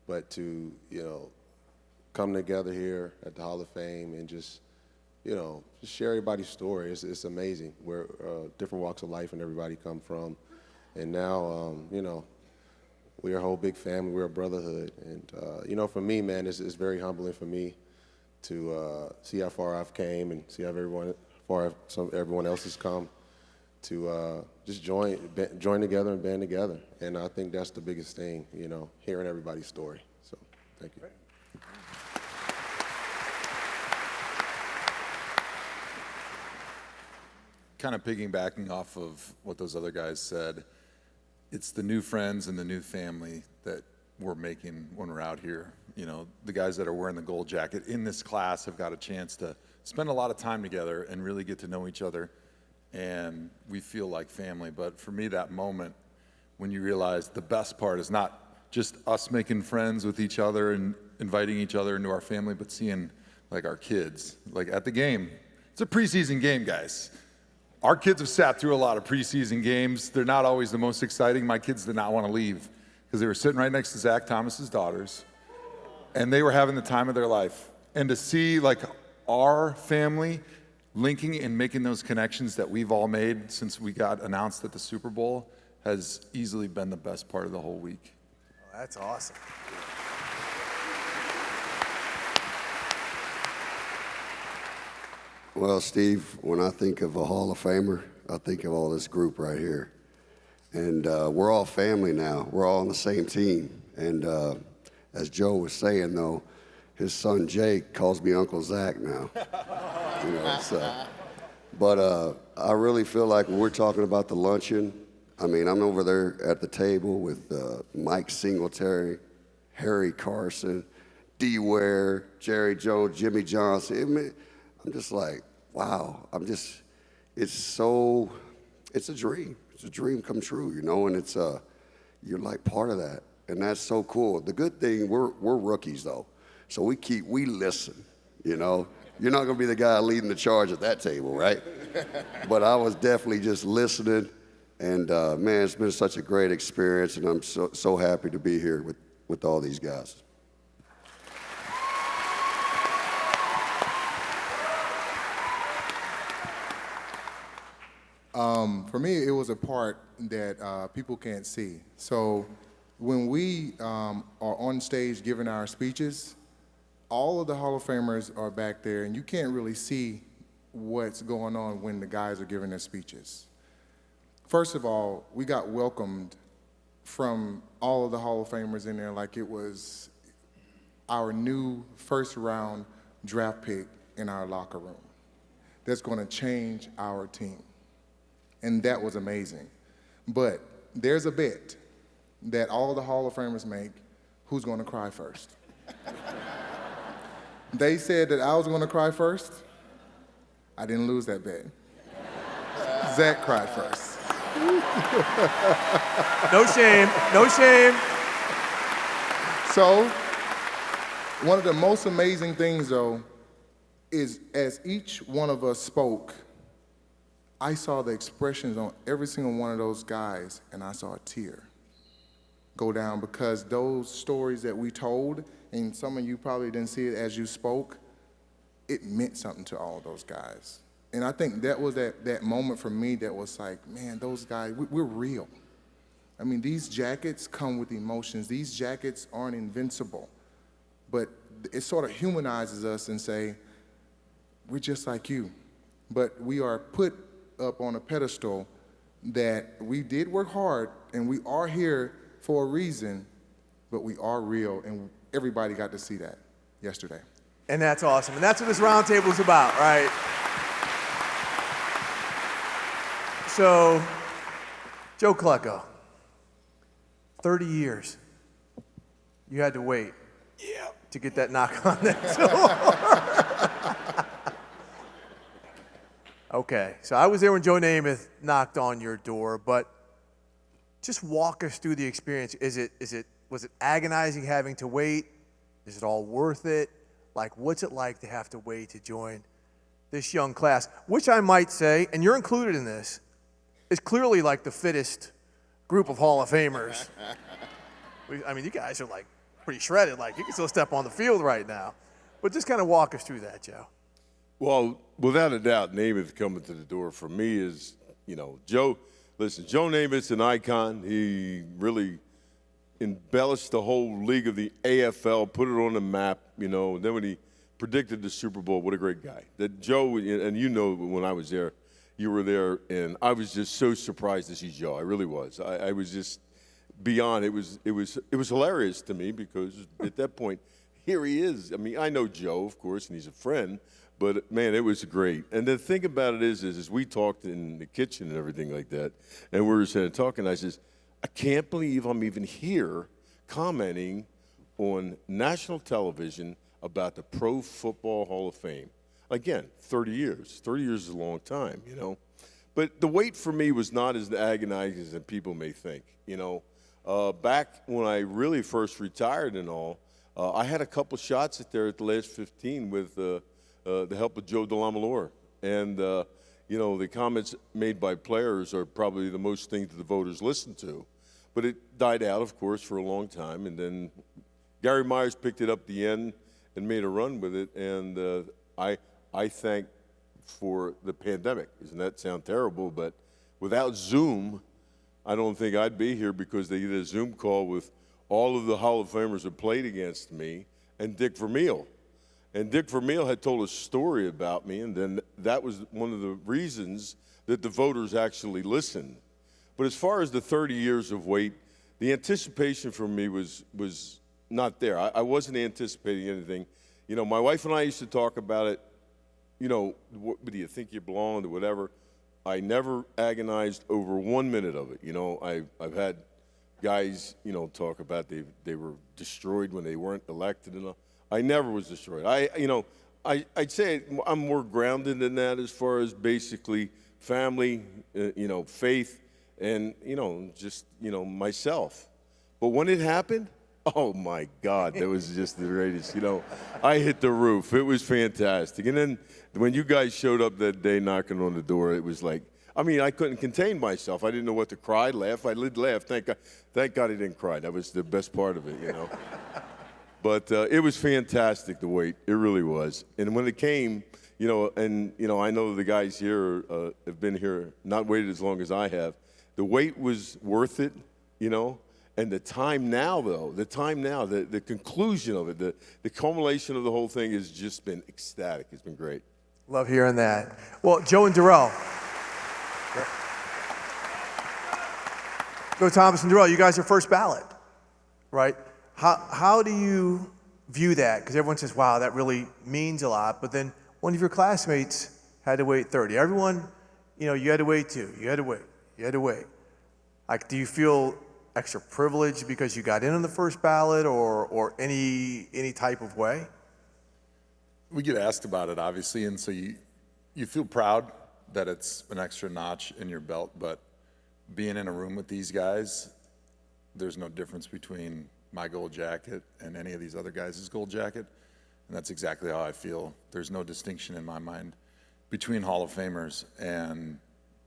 but to, you know, come together here at the Hall of Fame and just, you know, just share everybody's story. It's amazing where different walks of life and everybody come from. And now, you know, we're a whole big family, we're a brotherhood. And, you know, for me, man, it's very humbling for me to see how far I've came and see how everyone else has come, to just join together and band together. And I think that's the biggest thing, you know, hearing everybody's story. So, thank you. Kind of piggybacking off of what those other guys said, it's the new friends and the new family that we're making when we're out here. You know, the guys that are wearing the gold jacket in this class have got a chance to spend a lot of time together and really get to know each other, and we feel like family. But for me, that moment when you realize the best part is not just us making friends with each other and inviting each other into our family, but seeing like our kids, like at the game. It's a preseason game, guys. Our kids have sat through a lot of preseason games. They're not always the most exciting. My kids did not want to leave because they were sitting right next to Zach Thomas's daughters, and they were having the time of their life. And to see like our family linking and making those connections that we've all made since we got announced at the Super Bowl has easily been the best part of the whole week. Oh, that's awesome. Well, Steve, when I think of a Hall of Famer, I think of all this group right here. And we're all family now. We're all on the same team. And as Joe was saying, though, his son Jake calls me Uncle Zach now. You know, but I really feel like when we're talking about the luncheon, I mean, I'm over there at the table with Mike Singletary, Harry Carson, D. Ware, Jerry Jones, Jimmy Johnson. I mean, I'm just like, wow. It's a dream. It's a dream come true, you know, and it's you're like part of that, and that's so cool. The good thing, we're rookies though, so we listen, you know. You're not gonna be the guy leading the charge at that table, right? But I was definitely just listening, and man, it's been such a great experience, and I'm so happy to be here with all these guys. For me, it was a part that people can't see. So when we are on stage giving our speeches, all of the Hall of Famers are back there, and you can't really see what's going on when the guys are giving their speeches. First of all, we got welcomed from all of the Hall of Famers in there like it was our new first-round draft pick in our locker room that's going to change our team. and that was amazing. But there's a bet that all the Hall of Famers make, who's gonna cry first. They said that I was gonna cry first. I didn't lose that bet. Zach cried first. No shame, no shame. So, one of the most amazing things though, is as each one of us spoke, I saw the expressions on every single one of those guys, and I saw a tear go down, because those stories that we told, and some of you probably didn't see it as you spoke, it meant something to all of those guys. And I think that was that moment for me that was like, man, those guys, we're real. I mean, these jackets come with emotions. These jackets aren't invincible. But it sort of humanizes us and say, we're just like you. But we are put up on a pedestal that we did work hard, and we are here for a reason, but we are real, and everybody got to see that yesterday. And that's awesome. And that's what this roundtable is about, right? So, Joe Klecko, 30 years. You had to wait to get that knock on that door. Okay, so I was there when Joe Namath knocked on your door, but just walk us through the experience. Was it agonizing having to wait? Is it all worth it? Like, what's it like to have to wait to join this young class, which I might say, and you're included in this, is clearly like the fittest group of Hall of Famers. I mean, you guys are like pretty shredded. Like, you can still step on the field right now. But just kind of walk us through that, Joe. Well, without a doubt, Namath coming to the door for me is, Joe. Listen, Joe Namath's an icon. He really embellished the whole league of the AFL, put it on the map, and then when he predicted the Super Bowl, what a great guy. That Joe, and when I was there, you were there, and I was just so surprised to see Joe. I really was. I was just beyond. It was hilarious to me, because at that point, here he is. I mean, I know Joe, of course, and he's a friend, but man, it was great. And the thing about it is we talked in the kitchen and everything like that, and we were sitting talking, I says, I can't believe I'm even here commenting on national television about the Pro Football Hall of Fame. Again, 30 years. 30 years is a long time, But the wait for me was not as agonizing as people may think, Back when I really first retired and all, I had a couple shots at there at the last 15 with the help of Joe DeLamalore. And, the comments made by players are probably the most things that the voters listen to. But it died out, of course, for a long time. And then Gary Myers picked it up at the end and made a run with it. And I thank for the pandemic. Doesn't that sound terrible? But without Zoom, I don't think I'd be here, because they did a Zoom call with all of the Hall of Famers that played against me and Dick Vermeil. And Dick Vermeil had told a story about me, and then that was one of the reasons that the voters actually listened. But as far as the 30 years of wait, the anticipation for me was not there. I wasn't anticipating anything. My wife and I used to talk about it, what do you think you belonged or whatever. I never agonized over 1 minute of it. I've had guys, talk about they were destroyed when they weren't elected and all. I never was destroyed. I'd say I'm more grounded than that, as far as basically family, faith, and, just, myself. But when it happened, oh my God, that was just the greatest. I hit the roof. It was fantastic. And then when you guys showed up that day knocking on the door, it was like, I couldn't contain myself. I didn't know what to cry, laugh. I did laugh. Thank God I didn't cry. That was the best part of it, But it was fantastic to wait. It really was. And when it came, I know the guys here have been here, not waited as long as I have. The wait was worth it, And the time now, though, the conclusion of it, the culmination of the whole thing has just been ecstatic. It's been great. Love hearing that. Well, Joe and Darrell. Joe Thomas and Darrell, you guys are first ballot, right? How do you view that? Because everyone says, wow, that really means a lot. But then one of your classmates had to wait 30. Everyone you know, you had to wait too. You had to wait. You had to wait. Like, do you feel extra privileged because you got in on the first ballot, or any type of way? We get asked about it, obviously, and so you feel proud that it's an extra notch in your belt, but being in a room with these guys, there's no difference between my gold jacket and any of these other guys' gold jacket, and that's exactly how I feel. There's no distinction in my mind between Hall of Famers, and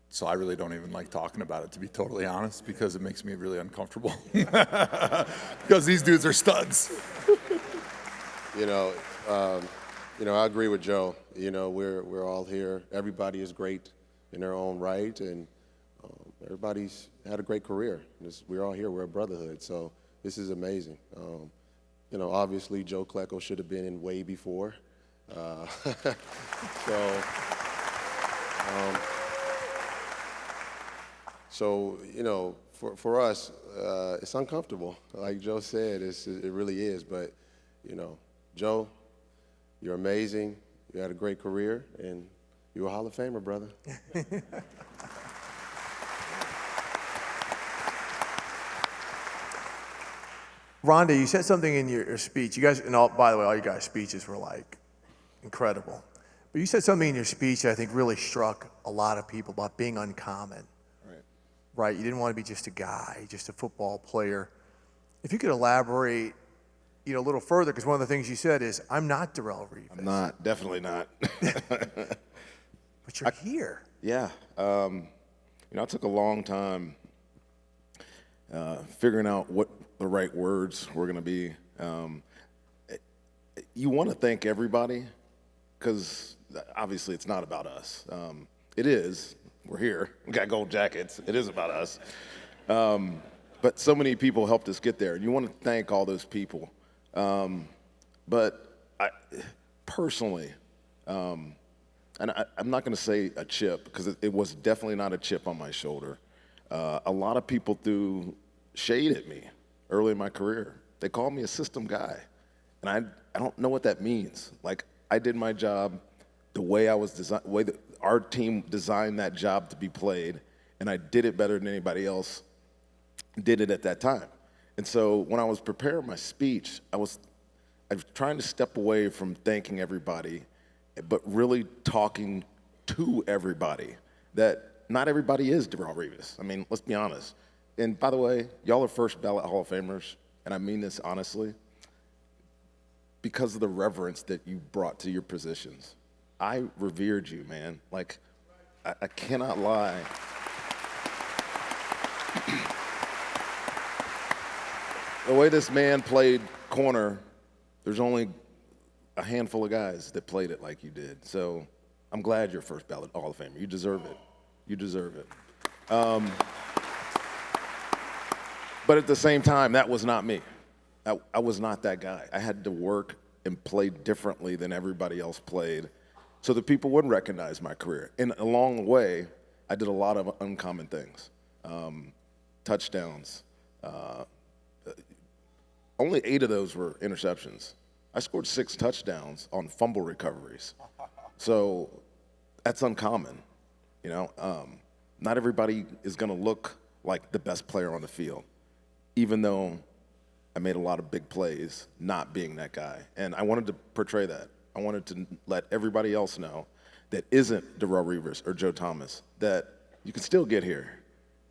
so I really don't even like talking about it, to be totally honest, because it makes me really uncomfortable. Because these dudes are studs. You know, I agree with Joe. You know, we're all here. Everybody is great in their own right, and everybody's had a great career. We're all here. We're a brotherhood, so this is amazing. You know, obviously Joe Klecko should have been in way before. So you know, for us, it's uncomfortable. Like Joe said, it really is. But you know, Joe, you're amazing. You had a great career, and you're a Hall of Famer, brother. Rhonda, you said something in your speech. You guys, and by the way, all you guys' speeches were like incredible. But you said something in your speech that I think really struck a lot of people about being uncommon. Right? You didn't want to be just a guy, just a football player. If you could elaborate, you know, a little further, because one of the things you said is, "I'm not Darrelle Revis." I'm not, definitely not. But you're here. Yeah. You know, I took a long time figuring out what the right words were going to be. You want to thank everybody, because obviously it's not about us. It is. We're here. We got gold jackets. It is about us. But so many people helped us get there. And you want to thank all those people. But I personally, and I'm not going to say a chip, because it was definitely not a chip on my shoulder. A lot of people threw shade at me early in my career. They called me a system guy. And I don't know what that means. Like, I did my job the way I was designed, the way that our team designed that job to be played, and I did it better than anybody else did it at that time. And so when I was preparing my speech, I was trying to step away from thanking everybody, but really talking to everybody, that not everybody is Darrelle Revis. I mean, let's be honest. And by the way, y'all are first ballot Hall of Famers, and I mean this honestly, because of the reverence that you brought to your positions. I revered you, man. Like, I cannot lie. The way this man played corner, there's only a handful of guys that played it like you did. So I'm glad you're first ballot Hall of Famer. You deserve it. You deserve it. But at the same time, that was not me. I was not that guy. I had to work and play differently than everybody else played, so that people wouldn't recognize my career. And along the way, I did a lot of uncommon things. Touchdowns. Only 8 of those were interceptions. I scored 6 touchdowns on fumble recoveries. So that's uncommon. You know, not everybody is going to look like the best player on the field, even though I made a lot of big plays not being that guy. And I wanted to portray that. I wanted to let everybody else know that isn't Darrelle Revis or Joe Thomas, that you can still get here.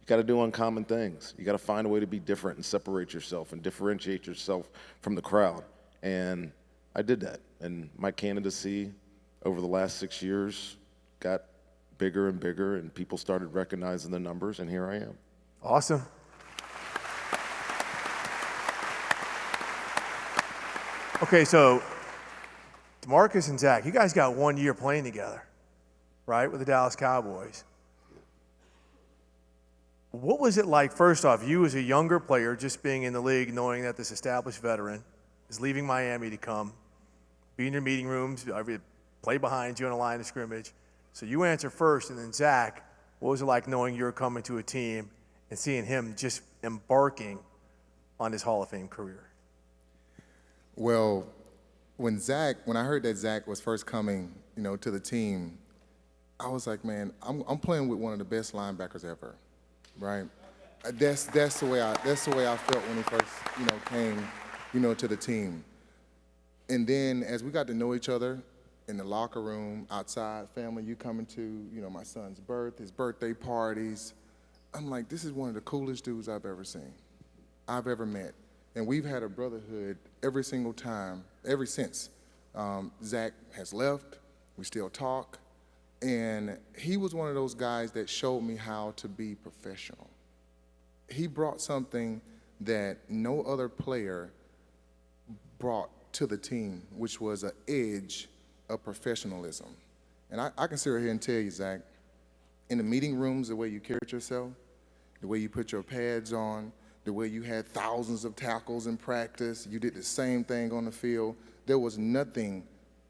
You got to do uncommon things. You got to find a way to be different and separate yourself and differentiate yourself from the crowd. And I did that. And my candidacy over the last 6 years got bigger and bigger, and people started recognizing the numbers, and here I am. Awesome. Okay, so DeMarcus and Zach, you guys got 1 year playing together, right, with the Dallas Cowboys. What was it like, first off, you as a younger player just being in the league, knowing that this established veteran is leaving Miami to come, be in your meeting rooms, play behind you on a line of scrimmage. So you answer first, and then Zach, what was it like knowing you were coming to a team and seeing him just embarking on his Hall of Fame career? Well, when I heard that Zach was first coming, to the team, I was like, man, I'm playing with one of the best linebackers ever, right? That's the way I felt when he first, came, to the team. And then as we got to know each other in the locker room, outside, family, you coming to, my son's his birthday parties, I'm like, this is one of the coolest dudes I've ever seen, I've ever met. And we've had a brotherhood every single time, ever since. Zach has left, we still talk. And he was one of those guys that showed me how to be professional. He brought something that no other player brought to the team, which was an edge of professionalism. And I can sit right here and tell you, Zach, in the meeting rooms, the way you carried yourself, the way you put your pads on, the way you had thousands of tackles in practice, you did the same thing on the field. There was nothing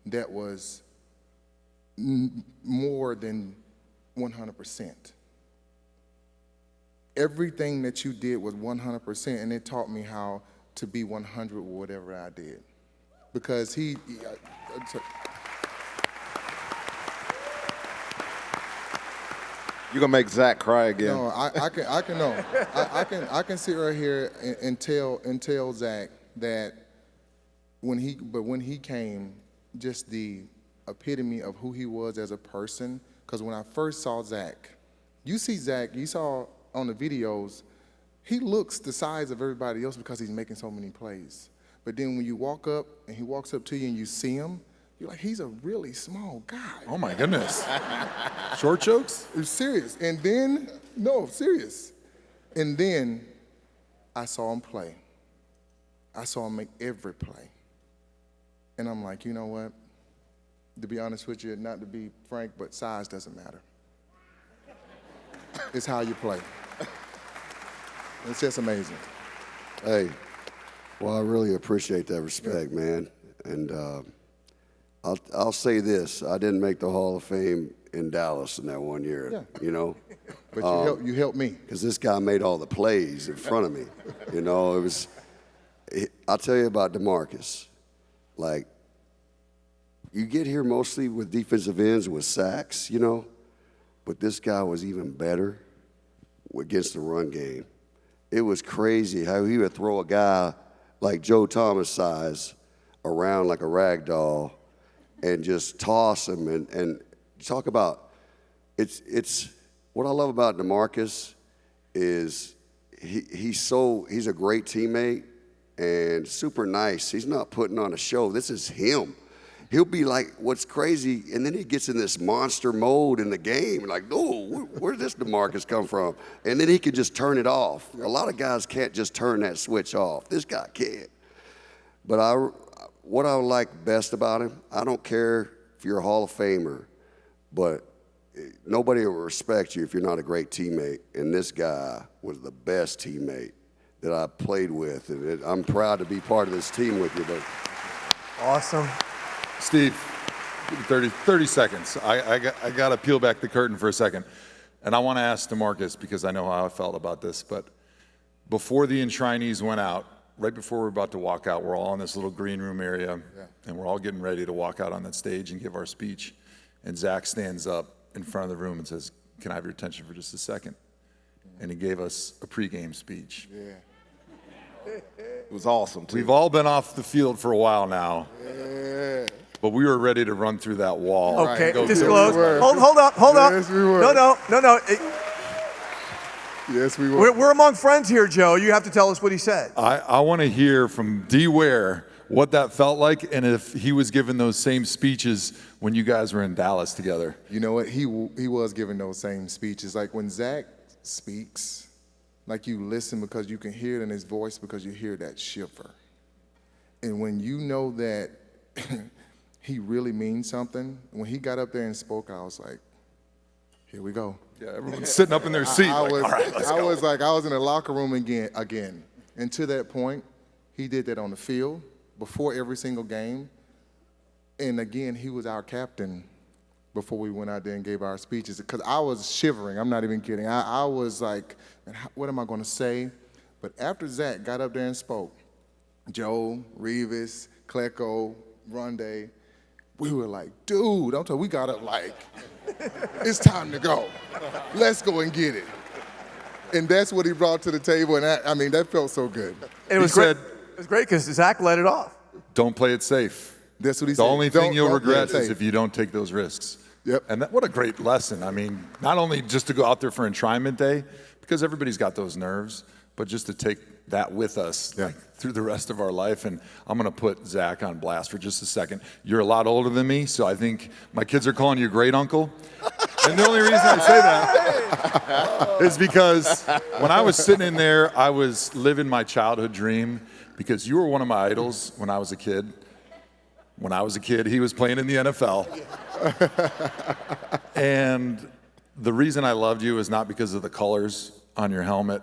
that was more than 100%. Everything that you did was 100%, and it taught me how to be 100 with whatever I did. Because you're gonna make Zach cry again. No, I can sit right here and tell Zach that when he came, just the epitome of who he was as a person. Because when I first saw Zach, you saw on the videos, he looks the size of everybody else because he's making so many plays. But then when you walk up and he walks up to you and you see him, you're like, he's a really small guy. Oh my goodness. Short jokes? It's serious. And then, no, serious. And then I saw him play. I saw him make every play. And I'm like, you know what? To be honest with you, not to be frank, but size doesn't matter. It's how you play. It's just amazing. Hey, well, I really appreciate that respect, man. And I'll say this: I didn't make the Hall of Fame in Dallas in that 1 year. Yeah. But you helped me. Because this guy made all the plays in front of me. I'll tell you about DeMarcus. Like, you get here mostly with defensive ends with sacks, but this guy was even better against the run game. It was crazy how he would throw a guy like Joe Thomas size around like a rag doll and just toss him and talk about it's what I love about DeMarcus is he's a great teammate and super nice. He's not putting on a show. This is him. He'll be like, what's crazy, and then he gets in this monster mode in the game, like, oh, where'd this DeMarcus come from? And then he can just turn it off. A lot of guys can't just turn that switch off. This guy can. But what I like best about him, I don't care if you're a Hall of Famer, but nobody will respect you if you're not a great teammate. And this guy was the best teammate that I played with. And I'm proud to be part of this team with you. But Awesome. Steve, 30 seconds. I got to peel back the curtain for a second. And I want to ask DeMarcus, because I know how I felt about this, but before the enshrinees went out, right before we're about to walk out, we're all in this little green room area, and we're all getting ready to walk out on that stage and give our speech. And Zach stands up in front of the room and says, "Can I have your attention for just a second?" And he gave us a pregame speech. Yeah. It was awesome, too. We've all been off the field for a while now. Yeah. But we were ready to run through that wall. Okay, Go disclose. through it. Hold up. Yes, we were. No. Yes, we were. We're among friends here, Joe. You have to tell us what he said. I want to hear from D. Ware what that felt like, and if he was giving those same speeches when you guys were in Dallas together. You know what? He was giving those same speeches. Like when Zach speaks, like you listen because you can hear it in his voice because you hear that shiver. And when you know that he really means something, when he got up there and spoke, I was like, here we go. Yeah, everyone's sitting up in their seat. I was Let's go. I was in the locker room again. And to that point, he did that on the field before every single game. And again, he was our captain before we went out there and gave our speeches. Because I was shivering. I'm not even kidding. I was like, what am I going to say? But after Zach got up there and spoke, Joe, Revis, Klecko, Ronde, We were like, dude, we got up like, it's time to go. Let's go and get it. And that's what he brought to the table, and that felt so good. And it was great. It was great because Zach let it off. Don't play it safe. That's what he The said. only thing you'll Don't play it regret is safe. if you don't take those risks. Yep. And what a great lesson. I mean, not only just to go out there for enshrinement day, because everybody's got those nerves, but just to take that with us like, through the rest of our life. And I'm going to put Zach on blast for just a second. You're a lot older than me, so I think my kids are calling you great uncle. And the only reason I say that is because when I was sitting in there, I was living my childhood dream because you were one of my idols when I was a kid. When I was a kid, he was playing in the NFL. And the reason I loved you is not because of the colors on your helmet.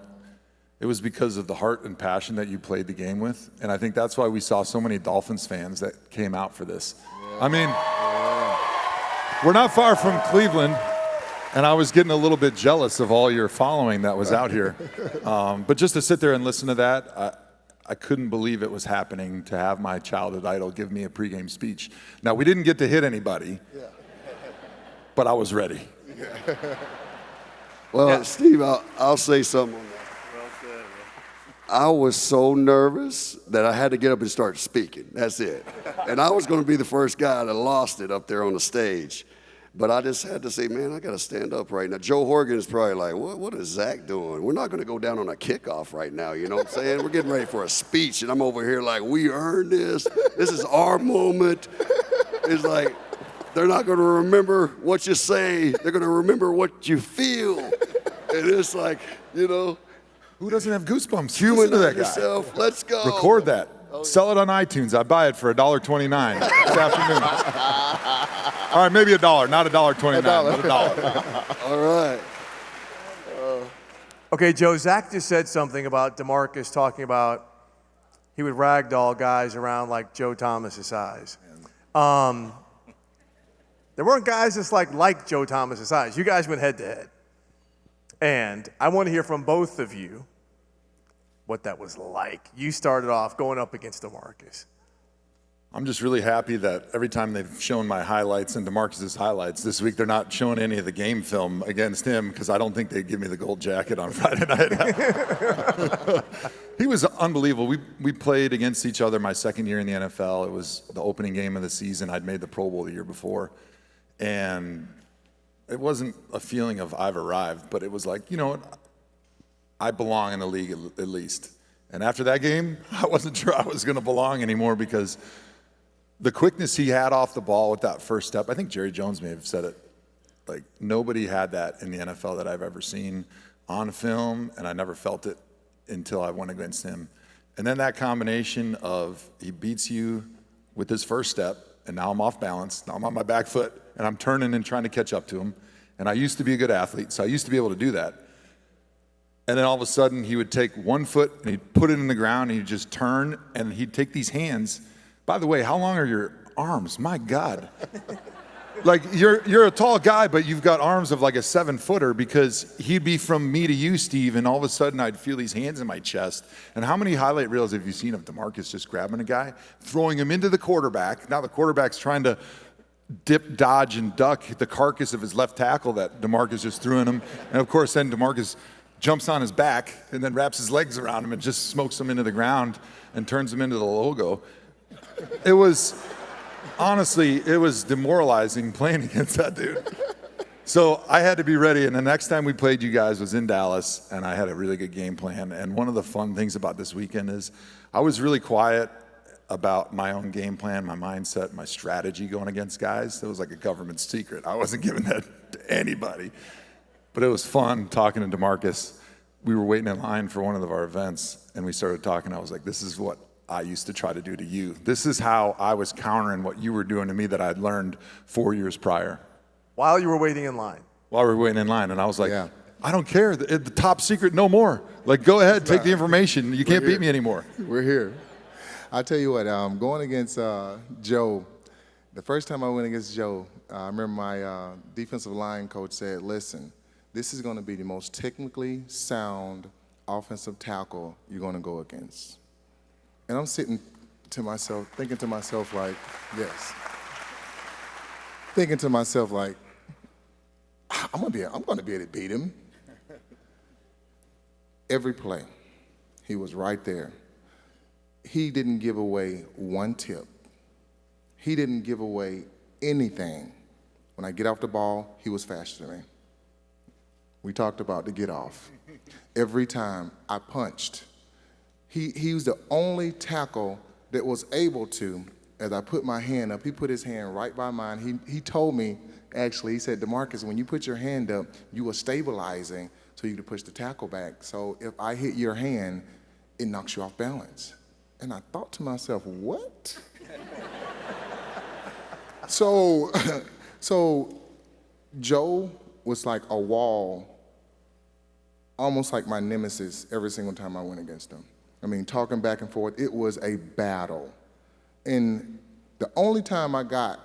It was because of the heart and passion that you played the game with. And I think that's why we saw so many Dolphins fans that came out for this. I mean, we're not far from Cleveland, and I was getting a little bit jealous of all your following that was out here. But just to sit there and listen to that, I couldn't believe it was happening to have my childhood idol give me a pregame speech. Now, we didn't get to hit anybody, but I was ready. Well, Steve, I'll say something on that. I was so nervous that I had to get up and start speaking. That's it. And I was going to be the first guy that lost it up there on the stage. But I just had to say, man, I got to stand up right now. Joe Horgan is probably like, what is Zach doing? We're not going to go down on a kickoff right now, you know what I'm saying? We're getting ready for a speech, and I'm over here like, we earned this. This is our moment. It's like, they're not going to remember what you say. They're going to remember what you feel. And it's like, you know. Who doesn't have goosebumps? Human Listen to that guy. yourself. Let's go. Record that. Sell it on iTunes. I buy it for $1.29 this afternoon. All right, maybe $1, not $1.29, but $1. All right. Okay, Joe, Zach just said something about DeMarcus talking about he would ragdoll guys around like Joe Thomas's size. There weren't guys just like Joe Thomas's size. You guys went head to head. And I want to hear from both of you what that was like. You started off going up against DeMarcus. I'm just really happy that every time they've shown my highlights and DeMarcus's highlights this week, they're not showing any of the game film against him because I don't think they'd give me the gold jacket on Friday night. He was unbelievable. We played against each other my second year in the NFL. It was the opening game of the season. I'd made the Pro Bowl the year before. And it wasn't a feeling of I've arrived, but it was like, you know what, I belong in the league at least. And after that game, I wasn't sure I was going to belong anymore because the quickness he had off the ball with that first step, I think Jerry Jones may have said it, like nobody had that in the NFL that I've ever seen on film, and I never felt it until I went against him. And then that combination of he beats you with his first step, and now I'm off balance, now I'm on my back foot, and I'm turning and trying to catch up to him. And I used to be a good athlete, so I used to be able to do that. And then all of a sudden, he would take one foot, and he'd put it in the ground, and he'd just turn, and he'd take these hands. By the way, how long are your arms? My God. Like, you're a tall guy, but you've got arms of like a 7-footer because he'd be from me to you, Steve, and all of a sudden I'd feel these hands in my chest. And how many highlight reels have you seen of DeMarcus just grabbing a guy, throwing him into the quarterback? Now the quarterback's trying to dip, dodge, and duck the carcass of his left tackle that DeMarcus just threw in him. And of course, then DeMarcus jumps on his back and then wraps his legs around him and just smokes him into the ground and turns him into the logo. It was, honestly, it was demoralizing playing against that dude. So I had to be ready, and the next time we played you guys was in Dallas, and I had a really good game plan. And one of the fun things about this weekend is I was really quiet about my own game plan, my mindset, my strategy going against guys. It was like a government secret. I wasn't giving that to anybody. But it was fun talking to DeMarcus. We were waiting in line for one of our events, and we started talking. I was like, this is what I used to try to do to you. This is how I was countering what you were doing to me that I'd learned 4 years prior. While you were waiting in line. While we were waiting in line. And I was like, I don't care. The top secret, no more. Like, go ahead, take the information. You can't beat me anymore. We're here. I tell you what, going against Joe, the first time I went against Joe, I remember my defensive line coach said, listen, this is going to be the most technically sound offensive tackle you're going to go against. And I'm sitting to myself, thinking to myself like, yes. thinking to myself like, I'm gonna be able to beat him. Every play, he was right there. He didn't give away one tip. He didn't give away anything. When I get off the ball, he was faster than me. We talked about the get off. Every time I punched, he was the only tackle that was able to, as I put my hand up, he put his hand right by mine. He told me, actually, he said, DeMarcus, when you put your hand up, you are stabilizing so you can push the tackle back. So if I hit your hand, it knocks you off balance. And I thought to myself, what? So Joe was like a wall, almost like my nemesis every single time I went against him. I mean, talking back and forth, it was a battle. And the only time I got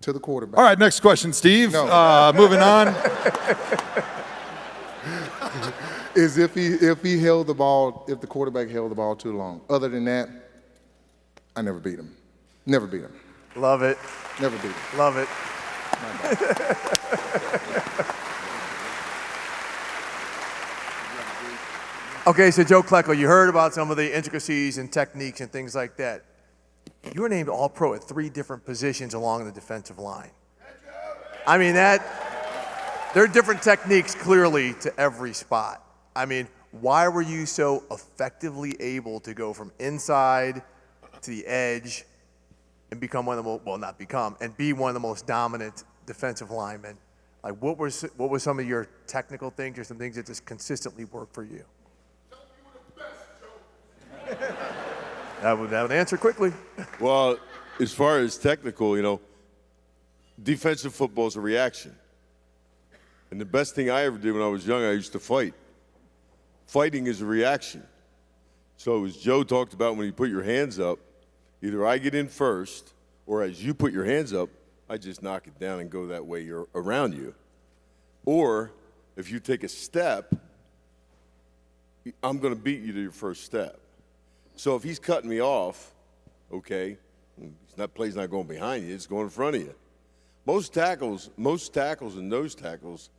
to the quarterback. All right, next question, Steve. No. Moving on. Is if he held the ball, if the quarterback held the ball too long. Other than that, I never beat him. Never beat him. Love it. Never beat him. Love it. Okay, so Joe Klecko, you heard about some of the intricacies and techniques and things like that. You were named All-Pro at 3 different positions along the defensive line. I mean, there are different techniques clearly to every spot. I mean, why were you so effectively able to go from inside to the edge and become one of the most, well, not become, and be one of the most dominant defensive linemen? Like, what were some of your technical things or some things that just consistently worked for you? That would answer quickly. Well, as far as technical, defensive football is a reaction. And the best thing I ever did when I was young, I used to fight. Fighting is a reaction. So as Joe talked about, when you put your hands up, either I get in first, or as you put your hands up, I just knock it down and go that way around you. Or if you take a step, I'm going to beat you to your first step. So if he's cutting me off, okay, that play's not going behind you, it's going in front of you. Most tackles and nose tackles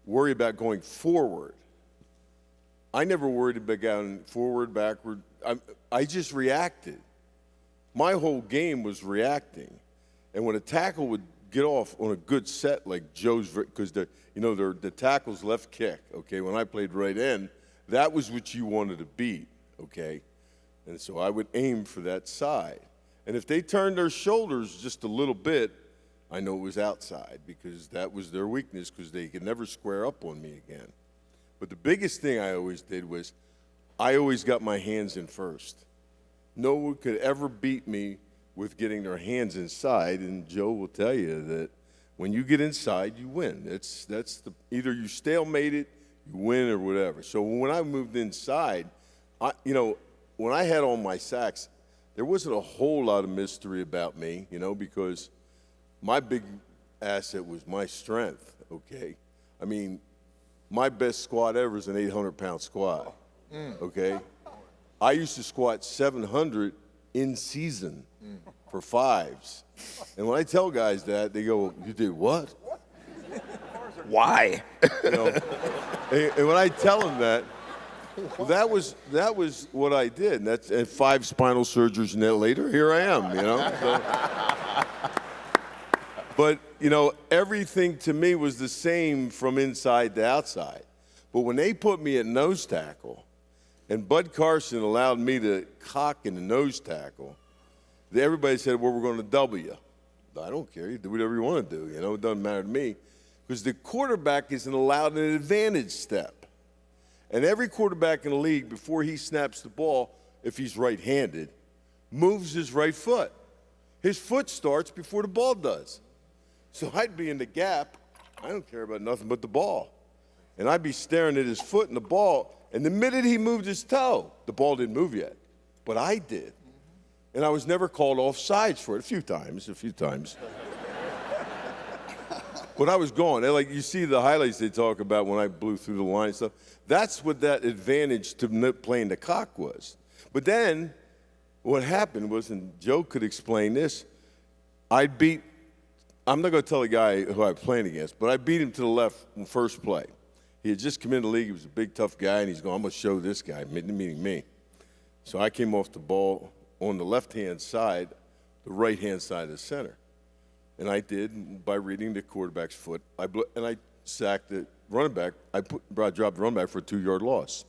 worry about going forward. I never worried about going forward, backward. I just reacted. My whole game was reacting. And when a tackle would get off on a good set like Joe's, because the tackle's left kick, okay, when I played right end, that was what you wanted to beat, okay? And so I would aim for that side. And if they turned their shoulders just a little bit, I know it was outside because that was their weakness because they could never square up on me again. But the biggest thing I always did was I always got my hands in first. No one could ever beat me with getting their hands inside, and Joe will tell you that when you get inside, you win. Either you stalemate it, you win, or whatever. So when I moved inside, when I had all my sacks, there wasn't a whole lot of mystery about me, because my big asset was my strength, okay? I mean, my best squat ever is an 800-pound squat, okay? I used to squat 700 in season for 5s. And when I tell guys that, they go, "You did what?" Why? And when I tell them that, well, that was what I did. And 5 spinal surgeries and that later, here I am, So. But, everything to me was the same from inside to outside. But when they put me at nose tackle, and Bud Carson allowed me to cock in the nose tackle, everybody said, well, we're going to double you. I don't care. You do whatever you want to do. It doesn't matter to me. Because the quarterback isn't allowed an advantage step. And every quarterback in the league, before he snaps the ball, if he's right-handed, moves his right foot. His foot starts before the ball does. So I'd be in the gap. I don't care about nothing but the ball. And I'd be staring at his foot and the ball. And the minute he moved his toe, the ball didn't move yet. But I did. And I was never called off sides for it. A few times. But I was going. Like you see the highlights they talk about when I blew through the line and stuff. That's what that advantage to playing the cock was. But then what happened was, and Joe could explain this, I'd beat I'm not going to tell the guy who I'm playing against, but I beat him to the left in first play. He had just come in the league. He was a big, tough guy, and he's going, I'm going to show this guy, meaning me. So I came off the ball on the left-hand side, the right-hand side of the center. And I did by reading the quarterback's foot. And I sacked the running back. I dropped the running back for a 2-yard loss.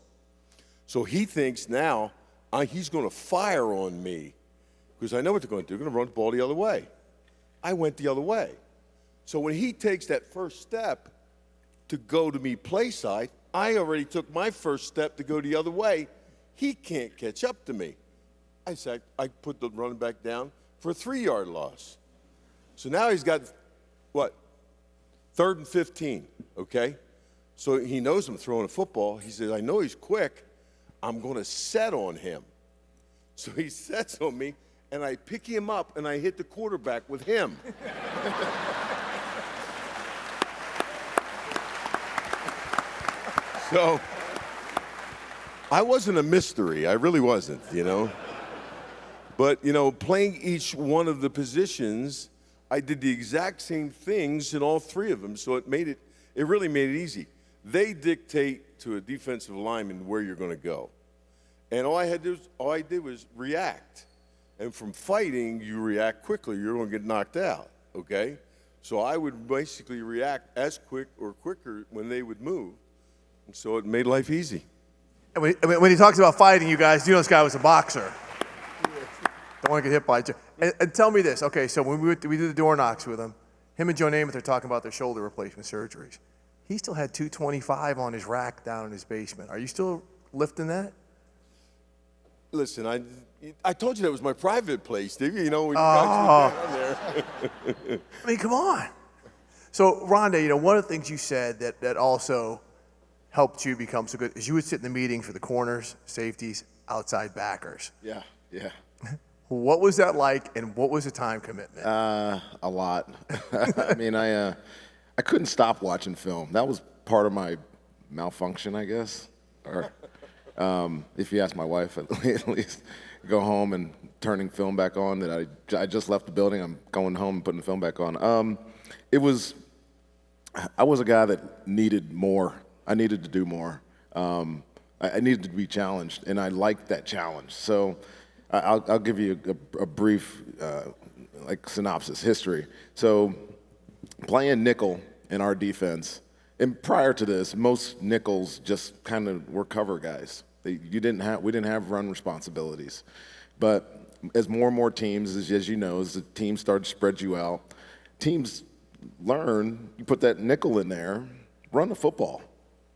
So he thinks now he's going to fire on me because I know what they're going to do. They're going to run the ball the other way. I went the other way. So when he takes that first step to go to me play side, I already took my first step to go the other way. He can't catch up to me. I put the running back down for a 3-yard loss. So now he's got, what, 3rd and 15, okay? So he knows I'm throwing a football. He says, I know he's quick. I'm going to set on him. So he sets on me, and I pick him up, and I hit the quarterback with him. So I wasn't a mystery. I really wasn't, you know. But, you know, playing each one of the positions, I did the exact same things in all 3 of them, so it really made it easy. They dictate to a defensive lineman where you're going to go. And all I did was react. And from fighting, you react quickly. You're going to get knocked out, okay? So I would basically react as quick or quicker when they would move. And so it made life easy. And when he talks about fighting, you guys, you know this guy was a boxer. Don't want to get hit by it. And tell me this. Okay, so when we did the door knocks with him and Joe Namath are talking about their shoulder replacement surgeries. He still had 225 on his rack down in his basement. Are you still lifting that? Listen, I told you that was my private place, Steve. You know, when you guys were down there. I mean, come on. So, Rhonda, you know, one of the things you said that also helped you become so good is you would sit in the meeting for the corners, safeties, outside backers. Yeah. What was that like, and what was the time commitment? A lot. I mean, I couldn't stop watching film. That was part of my malfunction, I guess. Or if you ask my wife, at least go home and turning film back on. That I just left the building. I'm going home and putting the film back on. I was a guy that needed more. I needed to do more. I needed to be challenged, and I liked that challenge. So I'll give you a brief synopsis, history. So playing nickel in our defense, and prior to this, most nickels just kind of were cover guys. We didn't have run responsibilities. But as more and more teams, as you know, as the teams start to spread you out, teams learn, you put that nickel in there, run the football,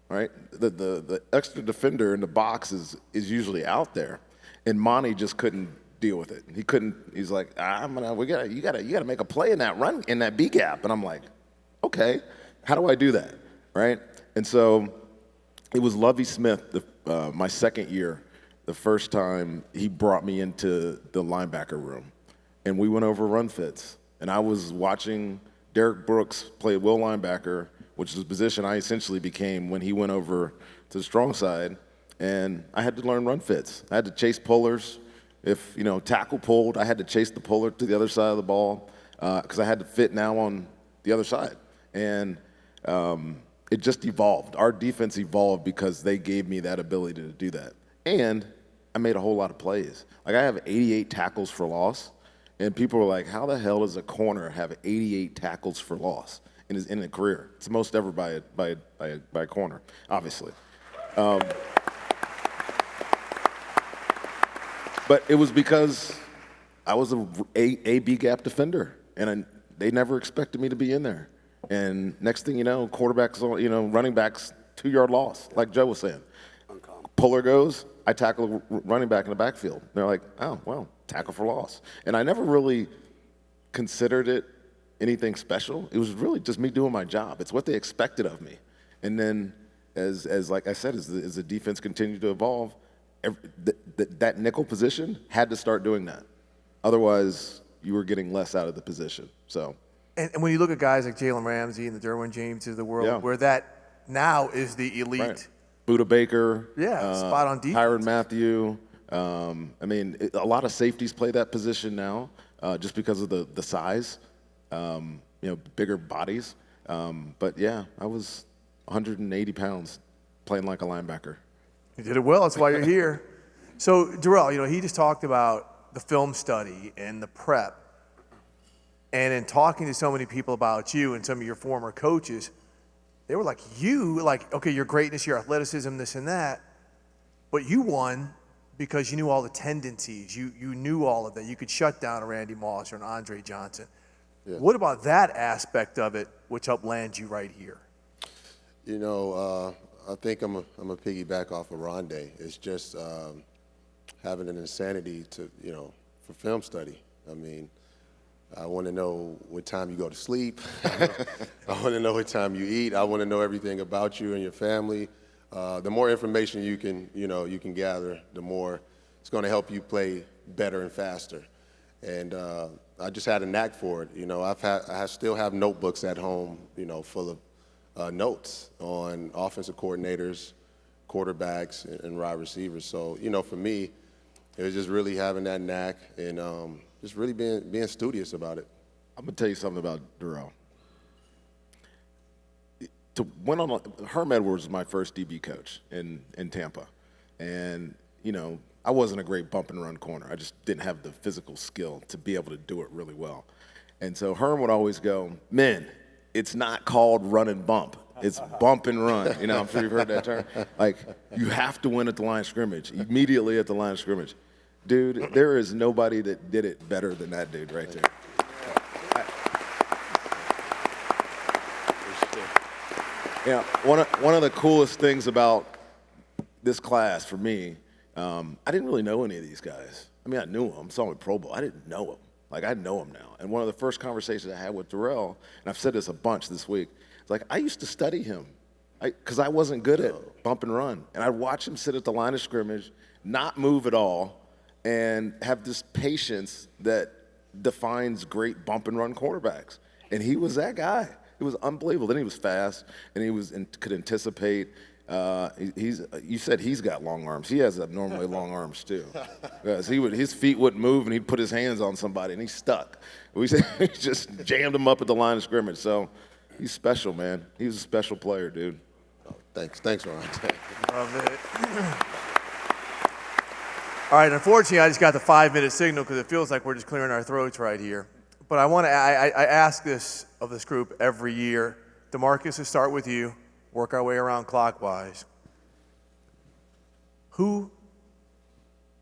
right? The extra defender in the box is usually out there. And Monty just couldn't deal with it. He's like, you gotta make a play in that run, in that B gap. And I'm like, okay, how do I do that, right? And so it was Lovie Smith, my second year, the first time he brought me into the linebacker room. And we went over run fits. And I was watching Derek Brooks play will linebacker, which is the position I essentially became when he went over to the strong side. And I had to learn run fits. I had to chase pullers. If, tackle pulled, I had to chase the puller to the other side of the ball because I had to fit now on the other side. And it just evolved. Our defense evolved because they gave me that ability to do that. And I made a whole lot of plays. Like, I have 88 tackles for loss, and people were like, how the hell does a corner have 88 tackles for loss in a career? It's the most ever by a corner, obviously. But it was because I was a B gap defender, and they never expected me to be in there. And next thing you know, quarterbacks, running backs, 2-yard loss, like Joe was saying. Puller goes, I tackle a running back in the backfield. They're like, oh, well, tackle for loss. And I never really considered it anything special. It was really just me doing my job. It's what they expected of me. And then, as like I said, as the defense continued to evolve, that nickel position had to start doing that. Otherwise, you were getting less out of the position. So, and when you look at guys like Jalen Ramsey and the Derwin Jameses of the world, where that now is the elite. Right. Buda Baker. Spot on defense. Tyrann Mathieu. A lot of safeties play that position now just because of the size. bigger bodies. But yeah, I was 180 pounds playing like a linebacker. You did it well. That's why you're here. So, Darrell, he just talked about the film study and the prep. And in talking to so many people about you and some of your former coaches, they were like, okay, your greatness, your athleticism, this and that, but you won because you knew all the tendencies. You knew all of that. You could shut down a Randy Moss or an Andre Johnson. Yeah. What about that aspect of it, which helped land you right here? I think I'm a piggyback off of Rondé. It's just having an insanity for film study. I mean, I want to know what time you go to sleep. I want to know what time you eat. I want to know everything about you and your family. The more information you can gather, the more it's going to help you play better and faster. And I just had a knack for it. I still have notebooks at home, full of notes on offensive coordinators, quarterbacks, and wide receivers. So, for me, it was just really having that knack and just really being studious about it. I'm gonna tell you something about Darrell. Herm Edwards was my first DB coach in Tampa, and I wasn't a great bump and run corner. I just didn't have the physical skill to be able to do it really well. And so Herm would always go, "Men, it's not called run and bump. It's bump and run." I'm sure you've heard that term. Like, you have to win at the line of scrimmage, immediately at the line of scrimmage. Dude, there is nobody that did it better than that dude right there. One of the coolest things about this class for me, I didn't really know any of these guys. I mean, I knew them, saw them at Pro Bowl. I didn't know them. Like, I know them now. And one of the first conversations I had with Darrell, and I've said this a bunch this week, it's like, I used to study him because I wasn't good at bump and run. And I'd watch him sit at the line of scrimmage, not move at all, and have this patience that defines great bump and run quarterbacks. And he was that guy. It was unbelievable. Then he was fast, and he could anticipate. You said he's got long arms. He has abnormally long arms too. Because his feet wouldn't move, and he'd put his hands on somebody, and he stuck. We just jammed him up at the line of scrimmage. So he's special, man. He was a special player, dude. Oh, thanks, Ron. Love it. All right, unfortunately, I just got the 5-minute signal because it feels like we're just clearing our throats right here. But I ask this of this group every year. DeMarcus, to start with you, work our way around clockwise. Who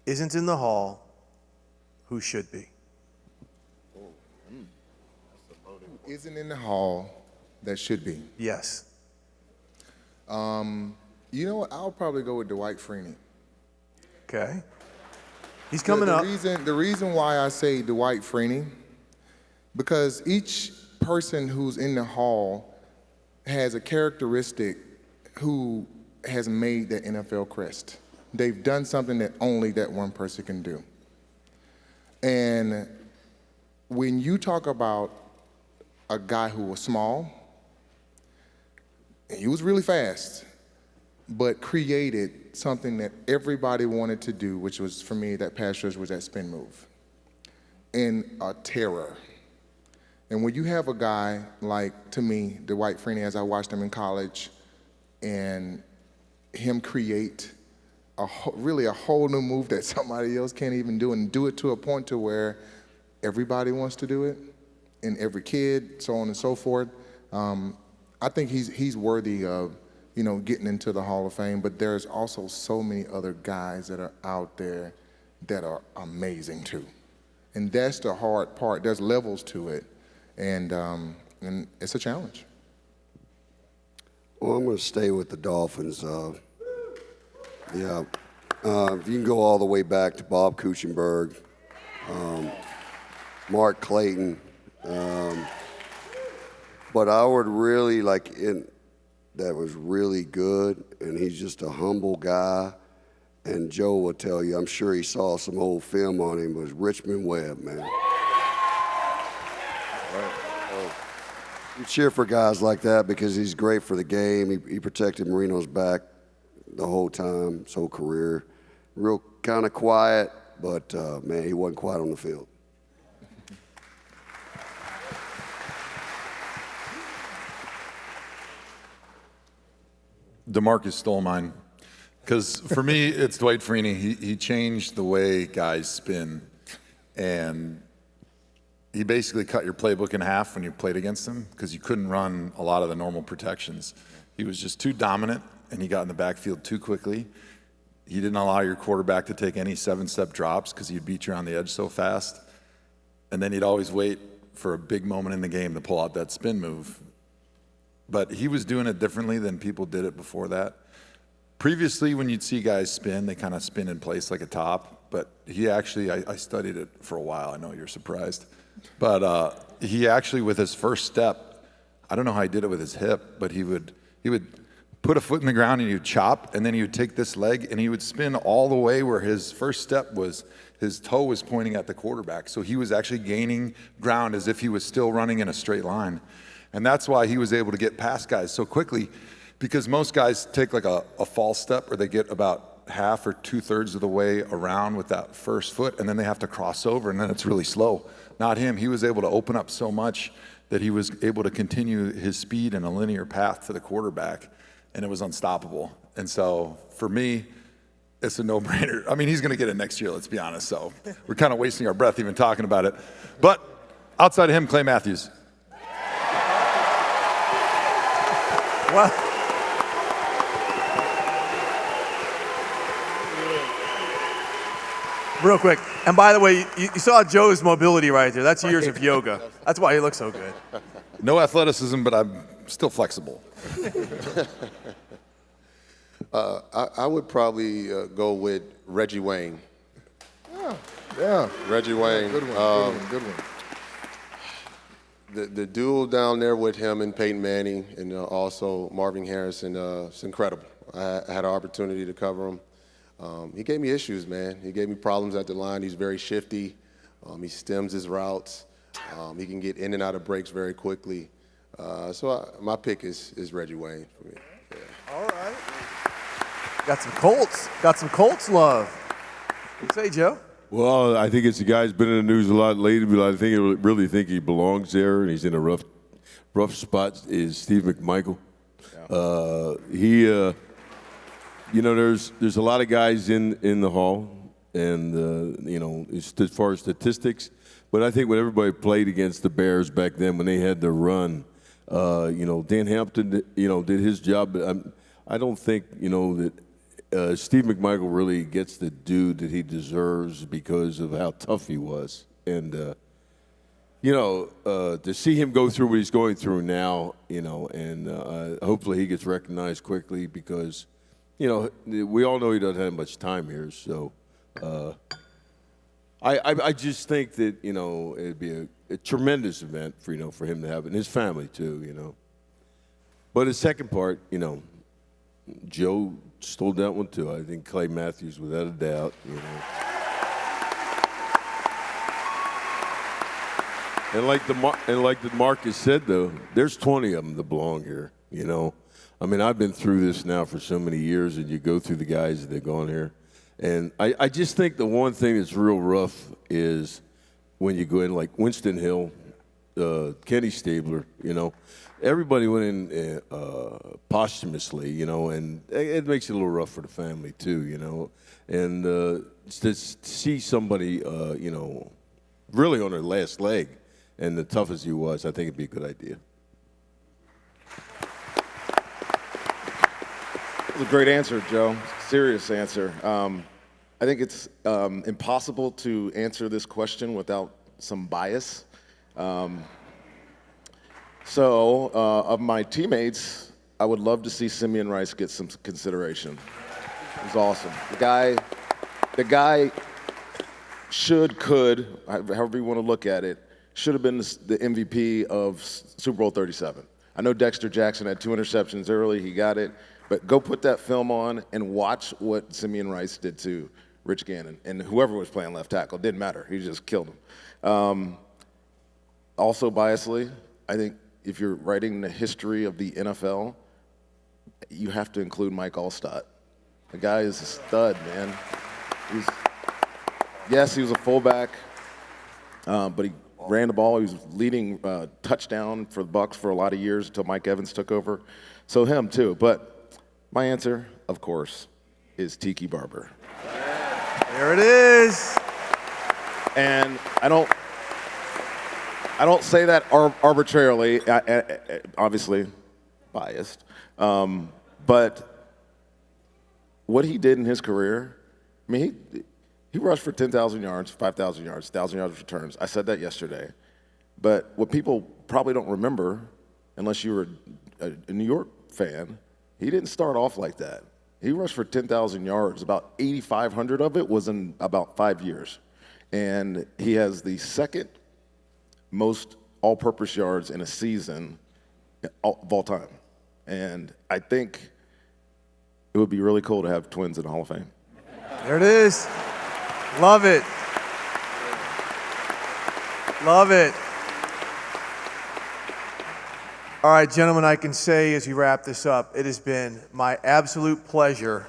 isn't in the hall? Who should be? Who isn't in the hall that should be? Yes. You know what? I'll probably go with Dwight Freeney. Okay. He's coming up. The reason why I say Dwight Freeney, because each person who's in the hall has a characteristic who has made the NFL crest. They've done something that only that one person can do. And when you talk about a guy who was small, and he was really fast, but created something that everybody wanted to do, which was, for me, that pass rush was that spin move. And a terror. And when you have a guy like, to me, Dwight Freeney, as I watched him in college, and him create really a whole new move that somebody else can't even do, and do it to a point to where everybody wants to do it, and every kid, so on and so forth. I think he's worthy of, getting into the Hall of Fame, but there's also so many other guys that are out there that are amazing too. And that's the hard part. There's levels to it, and it's a challenge. Well, I'm going to stay with the Dolphins. If you can go all the way back to Bob Kuechenberg, Mark Clayton, but I would really that was really good, and he's just a humble guy. And Joe will tell you, I'm sure he saw some old film on him, was Richmond Webb, man. You cheer for guys like that because he's great for the game. He protected Marino's back the whole time, his whole career. Real kind of quiet, but man, he wasn't quiet on the field. DeMarcus stole mine. Because for me, it's Dwight Freeney. He changed the way guys spin. And he basically cut your playbook in half when you played against him because you couldn't run a lot of the normal protections. He was just too dominant, and he got in the backfield too quickly. He didn't allow your quarterback to take any 7-step drops because he'd beat you on the edge so fast. And then he'd always wait for a big moment in the game to pull out that spin move. But he was doing it differently than people did it before that. Previously, when you'd see guys spin, they kind of spin in place like a top. But he actually, I studied it for a while. I know you're surprised. But he actually, with his first step, I don't know how he did it with his hip, but he would put a foot in the ground and he would chop, and then he would take this leg and he would spin all the way where his first step was, his toe was pointing at the quarterback. So he was actually gaining ground as if he was still running in a straight line. And that's why he was able to get past guys so quickly, because most guys take like a false step where they get about half or 2/3 of the way around with that first foot, and then they have to cross over, and then it's really slow. Not him. He was able to open up so much that he was able to continue his speed in a linear path to the quarterback, and it was unstoppable. And so for me, it's a no-brainer. I mean, he's going to get it next year, let's be honest. So we're kind of wasting our breath even talking about it. But outside of him, Clay Matthews. Well, real quick, and by the way, you saw Joe's mobility right there. That's years of yoga. That's why he looks so good. No athleticism, but I'm still flexible. I would probably go with Reggie Wayne. Yeah. Reggie Wayne. Good one. Good one. The duel down there with him and Peyton Manning and also Marvin Harrison, it's incredible. I had an opportunity to cover him. He gave me issues, man. He gave me problems at the line. He's very shifty. He stems his routes. He can get in and out of breaks very quickly. My pick is Reggie Wayne for me. Yeah. All right. Got some Colts love. What do you say, Joe? Well, I think it's the guy who's been in the news a lot lately, but I really think he belongs there, and he's in a rough spot. Is Steve McMichael? Yeah. There's a lot of guys in the hall, and as far as statistics, but I think when everybody played against the Bears back then, when they had the run, Dan Hampton, did his job, but I don't think that. Steve McMichael really gets the due that he deserves because of how tough he was. And, to see him go through what he's going through now, and hopefully he gets recognized quickly because, we all know he doesn't have much time here. So I just think that, it'd be a tremendous event for him to have it, and his family too, But his second part, Joe stole that one too. I think Clay Matthews, without a doubt. And like the Marcus said, though, there's 20 of them that belong here. I mean, I've been through this now for so many years, and you go through the guys that go on here, and I just think the one thing that's real rough is when you go in like Winston Hill, Kenny Stabler, Everybody went in posthumously, and it makes it a little rough for the family too, And to see somebody, really on their last leg, and the tough as he was, I think it'd be a good idea. That was a great answer, Joe. Serious answer. I think it's impossible to answer this question without some bias. So, of my teammates, I would love to see Simeon Rice get some consideration. He's awesome. The guy could, however you want to look at it, should have been the MVP of Super Bowl 37. I know Dexter Jackson had 2 interceptions early, he got it, but go put that film on and watch what Simeon Rice did to Rich Gannon. And whoever was playing left tackle, didn't matter, he just killed him. Also biasly, I think if you're writing the history of the NFL, you have to include Mike Allstott. The guy is a stud, man. He was a fullback, but he ran the ball. He was leading touchdown for the Bucs for a lot of years until Mike Evans took over. So him too. But My answer, of course, is Tiki Barber. There it is. And I don't say that arbitrarily, obviously biased, but what he did in his career, I mean, he rushed for 10,000 yards, 5,000 yards, 1,000 yards returns. I said that yesterday. But what people probably don't remember, unless you were a New York fan, he didn't start off like that. He rushed for 10,000 yards. About 8,500 of it was in about 5 years. And he has the second most all-purpose yards in a season of all time. And I think it would be really cool to have twins in the Hall of Fame. There it is. Love it. Love it. All right, gentlemen, I can say as we wrap this up, it has been my absolute pleasure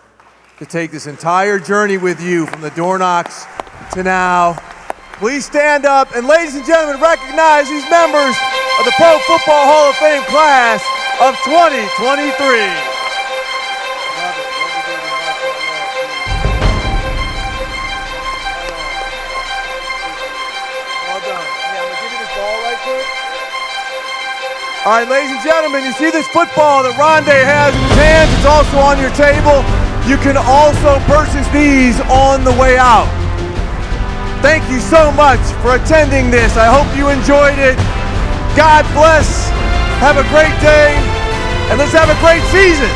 to take this entire journey with you from the door knocks to now. Please stand up and, ladies and gentlemen, recognize these members of the Pro Football Hall of Fame class of 2023. All right, ladies and gentlemen, you see this football that Rondé has in his hands? It's also on your table. You can also purchase these on the way out. Thank you so much for attending this. I hope you enjoyed it. God bless. Have a great day, and let's have a great season.